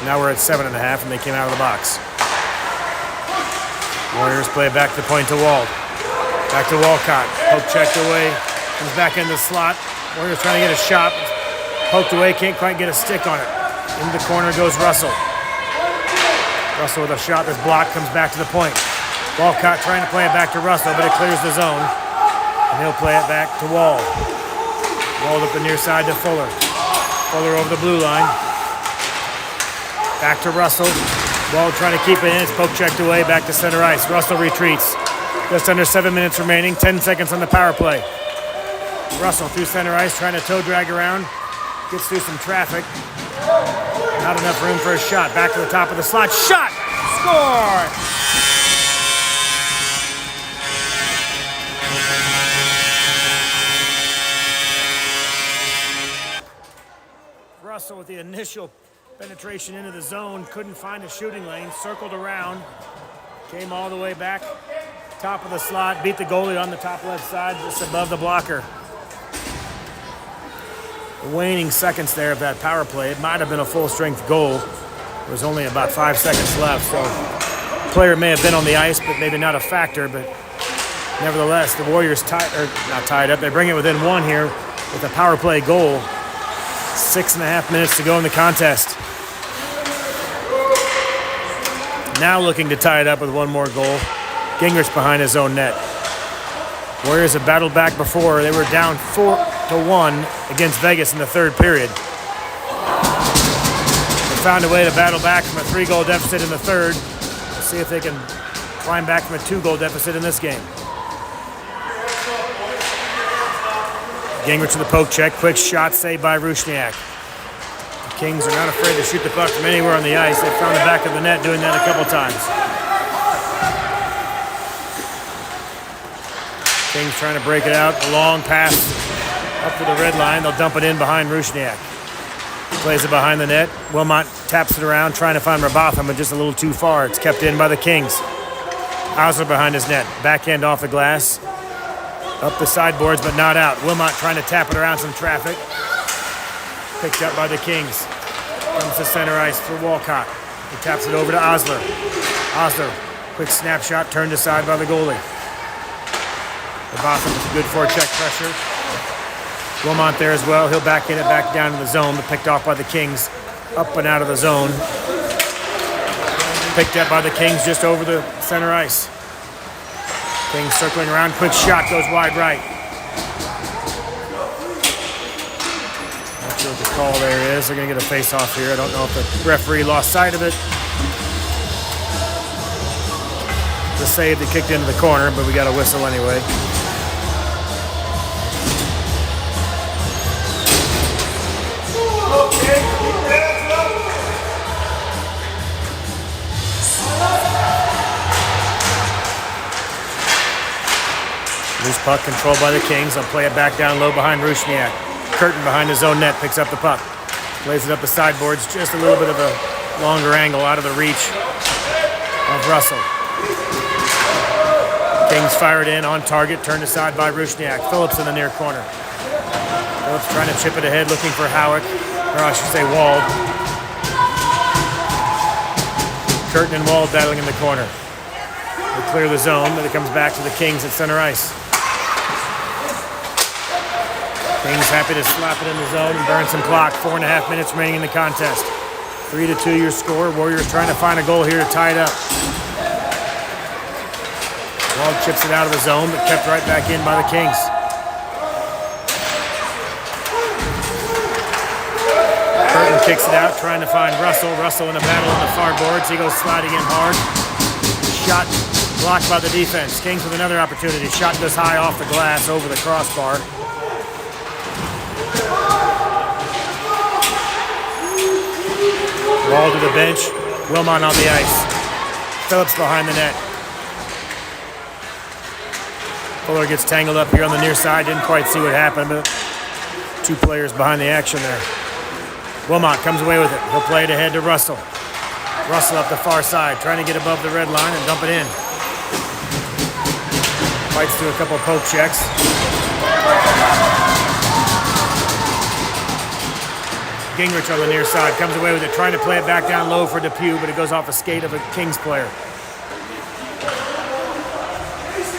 Now we're at 7.5, and they came out of the box. Warriors play it back to point to Wald. Back to Walcott. Poke checked away. Comes back into the slot. Warriors trying to get a shot. Poked away, can't quite get a stick on it. Into the corner goes Russell. Russell with a shot that's blocked, comes back to the point. Walcott trying to play it back to Russell, but it clears the zone. And he'll play it back to Wald. Wald up the near side to Fuller. Fuller over the blue line. Back to Russell. Wald trying to keep it in. It's poke checked away, back to center ice. Russell retreats. Just under 7 minutes remaining. 10 seconds on the power play. Russell through center ice, trying to toe drag around. Gets through some traffic. Not enough room for a shot. Back to the top of the slot. Shot! Score! Russell with the initial penetration into the zone. Couldn't find a shooting lane. Circled around. Came all the way back. Top of the slot. Beat the goalie on the top left side. Just above the blocker. The waning seconds there of that power play. It might have been a full-strength goal. There was only about 5 seconds left, so the player may have been on the ice, but maybe not a factor. But nevertheless, the Warriors not tied up. They bring it within one here with a power play goal. 6.5 minutes to go in the contest. Now looking to tie it up with one more goal. Gingrich behind his own net. Warriors have battled back before. They were down 4-1 against Vegas in the third period. They found a way to battle back from a 3-goal deficit in the third. We'll see if they can climb back from a 2-goal deficit in this game. Gingrich with the poke check. Quick shot saved by Rusniak. The Kings are not afraid to shoot the puck from anywhere on the ice. They found the back of the net doing that a couple times. Kings trying to break it out. A long pass up to the red line. They'll dump it in behind Rusniak. Plays it behind the net. Wilmot taps it around, trying to find Rabotham, but just a little too far. It's kept in by the Kings. Osler behind his net. Backhand off the glass. Up the sideboards, but not out. Wilmot trying to tap it around some traffic. Picked up by the Kings. Comes to center ice for Walcott. He taps it over to Osler. Osler, quick snapshot, turned aside by the goalie. Rabotham with a good forecheck pressure. Wilmot there as well. He'll back in it, back down to the zone, but picked off by the Kings. Up and out of the zone. Picked up by the Kings just over the center ice. Kings circling around. Quick shot goes wide right. Not sure what the call there is. They're going to get a face-off here. I don't know if the referee lost sight of it. The save that kicked into the corner, but we got a whistle anyway. Loose puck controlled by the Kings. They'll play it back down low behind Rusniak. Curtin behind his own net picks up the puck. Plays it up the sideboards. Just a little bit of a longer angle out of the reach of Russell. Kings fired in on target. Turned aside by Rusniak. Phillips in the near corner. Phillips trying to chip it ahead, looking for Howick. Or I should say Wald. Curtin and Wald battling in the corner. They clear the zone, but it comes back to the Kings at center ice. Kings happy to slap it in the zone and burn some clock. 4.5 minutes remaining in the contest. 3-2 your score. Warriors trying to find a goal here to tie it up. Wald chips it out of the zone, but kept right back in by the Kings. Curtin kicks it out, trying to find Russell. Russell in a battle on the far boards. He goes sliding in hard. Shot blocked by the defense. Kings with another opportunity. Shot goes high off the glass over the crossbar. Ball to the bench. Wilmot on the ice. Phillips behind the net. Fuller gets tangled up here on the near side. Didn't quite see what happened, but 2 players behind the action there. Wilmot comes away with it. He'll play it ahead to Russell. Russell up the far side, trying to get above the red line and dump it in. Fights through a couple of poke checks. Gingrich on the near side, comes away with it, trying to play it back down low for Depew, but it goes off a skate of a Kings player.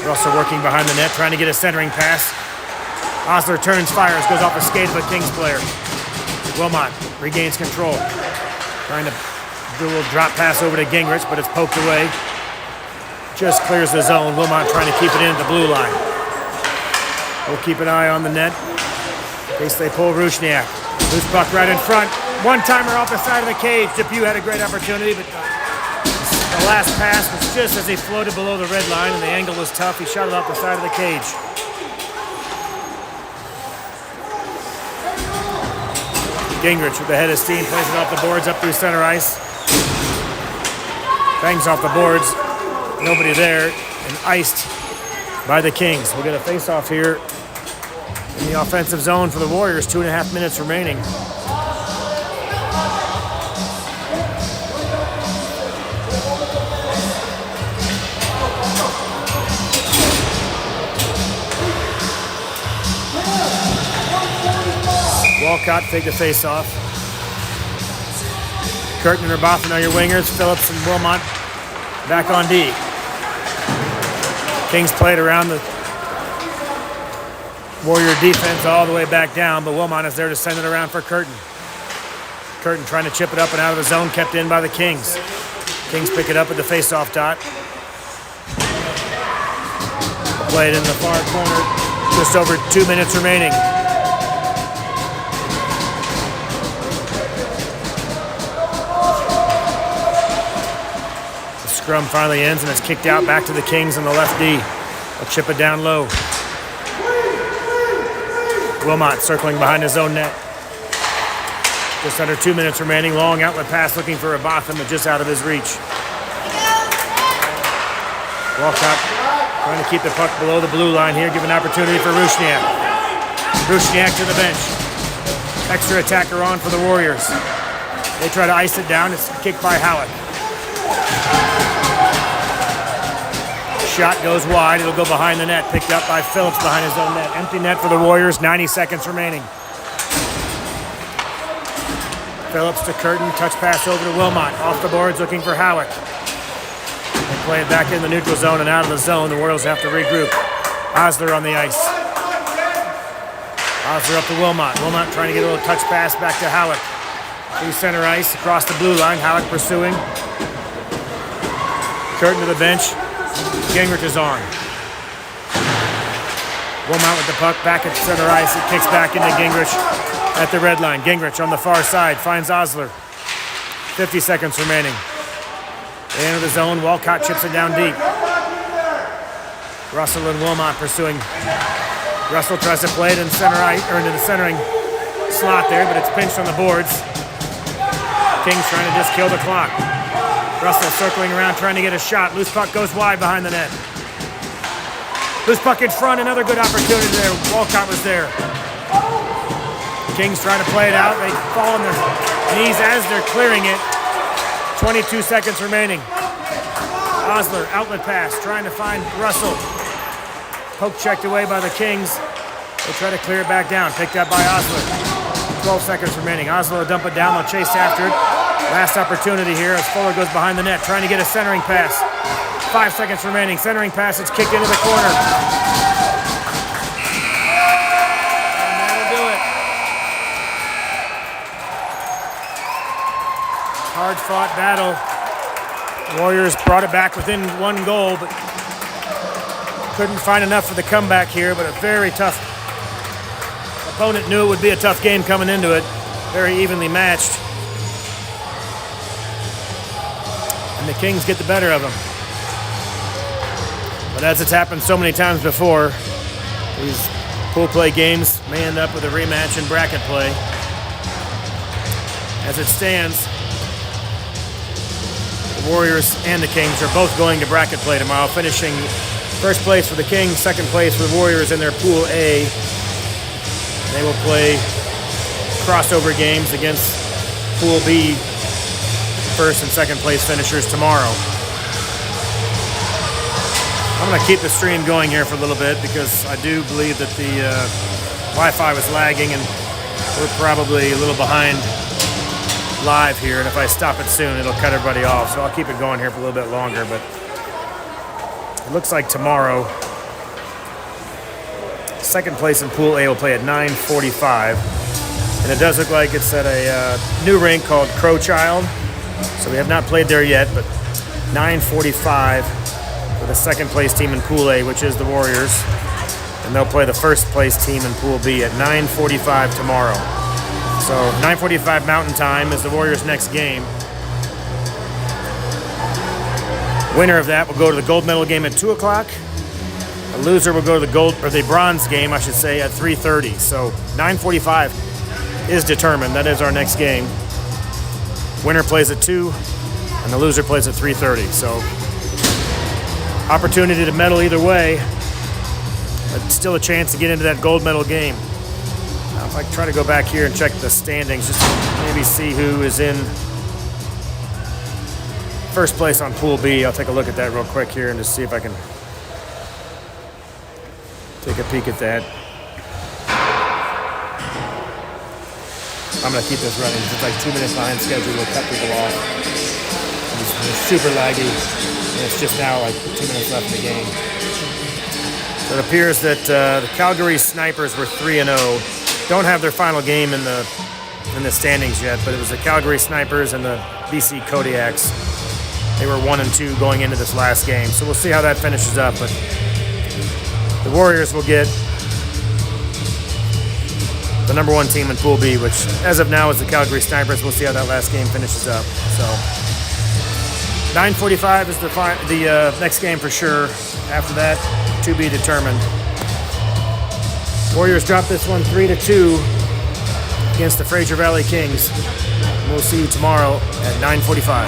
Russell working behind the net, trying to get a centering pass. Osler turns, fires, goes off a skate of a Kings player. Wilmot regains control. Trying to do a little drop pass over to Gingrich, but it's poked away. Just clears the zone. Wilmot trying to keep it in at the blue line. We'll keep an eye on the net in case they pull Rusniak. Loose puck right in front. One-timer off the side of the cage. Depew had a great opportunity, but the last pass was just as he floated below the red line, and the angle was tough. He shot it off the side of the cage. Gingrich with the head of steam, plays it off the boards up through center ice. Bangs off the boards. Nobody there, and iced by the Kings. We'll get a face-off here in the offensive zone for the Warriors. 2.5 minutes remaining. Walcott take the face-off. Curtin and Rabothan are your wingers. Phillips and Wilmot back on D. Kings played around the Warrior defense all the way back down, but Wilmot is there to send it around for Curtin. Curtin trying to chip it up and out of the zone, kept in by the Kings. Kings pick it up at the face-off dot. Played in the far corner. Just over 2 minutes remaining. Scrum finally ends and it's kicked out back to the Kings on the left D. They'll chip it down low. Wilmot circling behind his own net. Just under 2 minutes remaining. Long outlet pass looking for Rabothan, but just out of his reach. Walcott trying to keep the puck below the blue line here. Give an opportunity for Rusniak. Rusniak to the bench. Extra attacker on for the Warriors. They try to ice it down. It's kicked by Halleck. Shot goes wide. It'll go behind the net. Picked up by Phillips behind his own net. Empty net for the Warriors. 90 seconds remaining. Phillips to Curtin. Touch pass over to Wilmot. Off the boards looking for Halleck. They play it back in the neutral zone and out of the zone. The Warriors have to regroup. Osler on the ice. Osler up to Wilmot. Wilmot trying to get a little touch pass back to Halleck. Through center ice. Across the blue line. Halleck pursuing. Curtin to the bench. Gingrich is on. Wilmot with the puck back at center ice. It kicks back into Gingrich at the red line. Gingrich on the far side finds Osler. 50 seconds remaining. They enter the zone. Walcott chips it down deep. Russell and Wilmot pursuing. Russell tries to play it in center ice or into the centering slot there, but it's pinched on the boards. Kings trying to just kill the clock. Russell circling around, trying to get a shot. Loose puck goes wide behind the net. Loose puck in front, another good opportunity there. Walcott was there. Kings trying to play it out. They fall on their knees as they're clearing it. 22 seconds remaining. Osler, outlet pass, trying to find Russell. Poke checked away by the Kings. They try to clear it back down. Picked up by Osler. 12 seconds remaining. Osler will dump it down. They'll chase after it. Last opportunity here as Fuller goes behind the net, trying to get a centering pass. 5 seconds remaining. Centering pass, it's kicked into the corner. And that'll do it. Hard-fought battle. The Warriors brought it back within 1 goal, but couldn't find enough for the comeback here, but a very tough opponent. Knew it would be a tough game coming into it. Very evenly matched. And the Kings get the better of them. But as it's happened so many times before, these pool play games may end up with a rematch in bracket play. As it stands, the Warriors and the Kings are both going to bracket play tomorrow, finishing first place for the Kings, second place for the Warriors in their Pool A. They will play crossover games against Pool B first and second place finishers tomorrow. I'm going to keep the stream going here for a little bit because I do believe that the Wi-Fi was lagging and we're probably a little behind live here, and if I stop it soon it'll cut everybody off, so I'll keep it going here for a little bit longer. But it looks like tomorrow second place in Pool A will play at 9:45, and it does look like it's at a new rink called Crowchild. So we have not played there yet, but 9:45 for the second place team in Pool A, which is the Warriors. And they'll play the first place team in Pool B at 9:45 tomorrow. So 9:45 Mountain Time is the Warriors' next game. Winner of that will go to the gold medal game at 2 o'clock. The loser will go to the bronze game, I should say, at 3:30. So 9:45 is determined. That is our next game. Winner plays at 2, and the loser plays at 3:30. So opportunity to medal either way, but still a chance to get into that gold medal game. Now, if I try to go back here and check the standings, just to maybe see who is in first place on Pool B. I'll take a look at that real quick here and just see if I can take a peek at that. I'm going to keep this running. It's like 2 minutes behind schedule. We'll cut people off. It's super laggy. And it's just now like 2 minutes left in the game. So it appears that the Calgary Snipers were 3-0. Don't have their final game in the standings yet, but it was the Calgary Snipers and the BC Kodiaks. They were 1-2 going into this last game. So we'll see how that finishes up. But the Warriors will get the number 1 team in Pool B, which as of now is the Calgary Snipers. We'll see how that last game finishes up. So 9:45 is the next game for sure. After that, to be determined. Warriors drop this one 3-2 against the Fraser Valley Kings. We'll see you tomorrow at 9:45.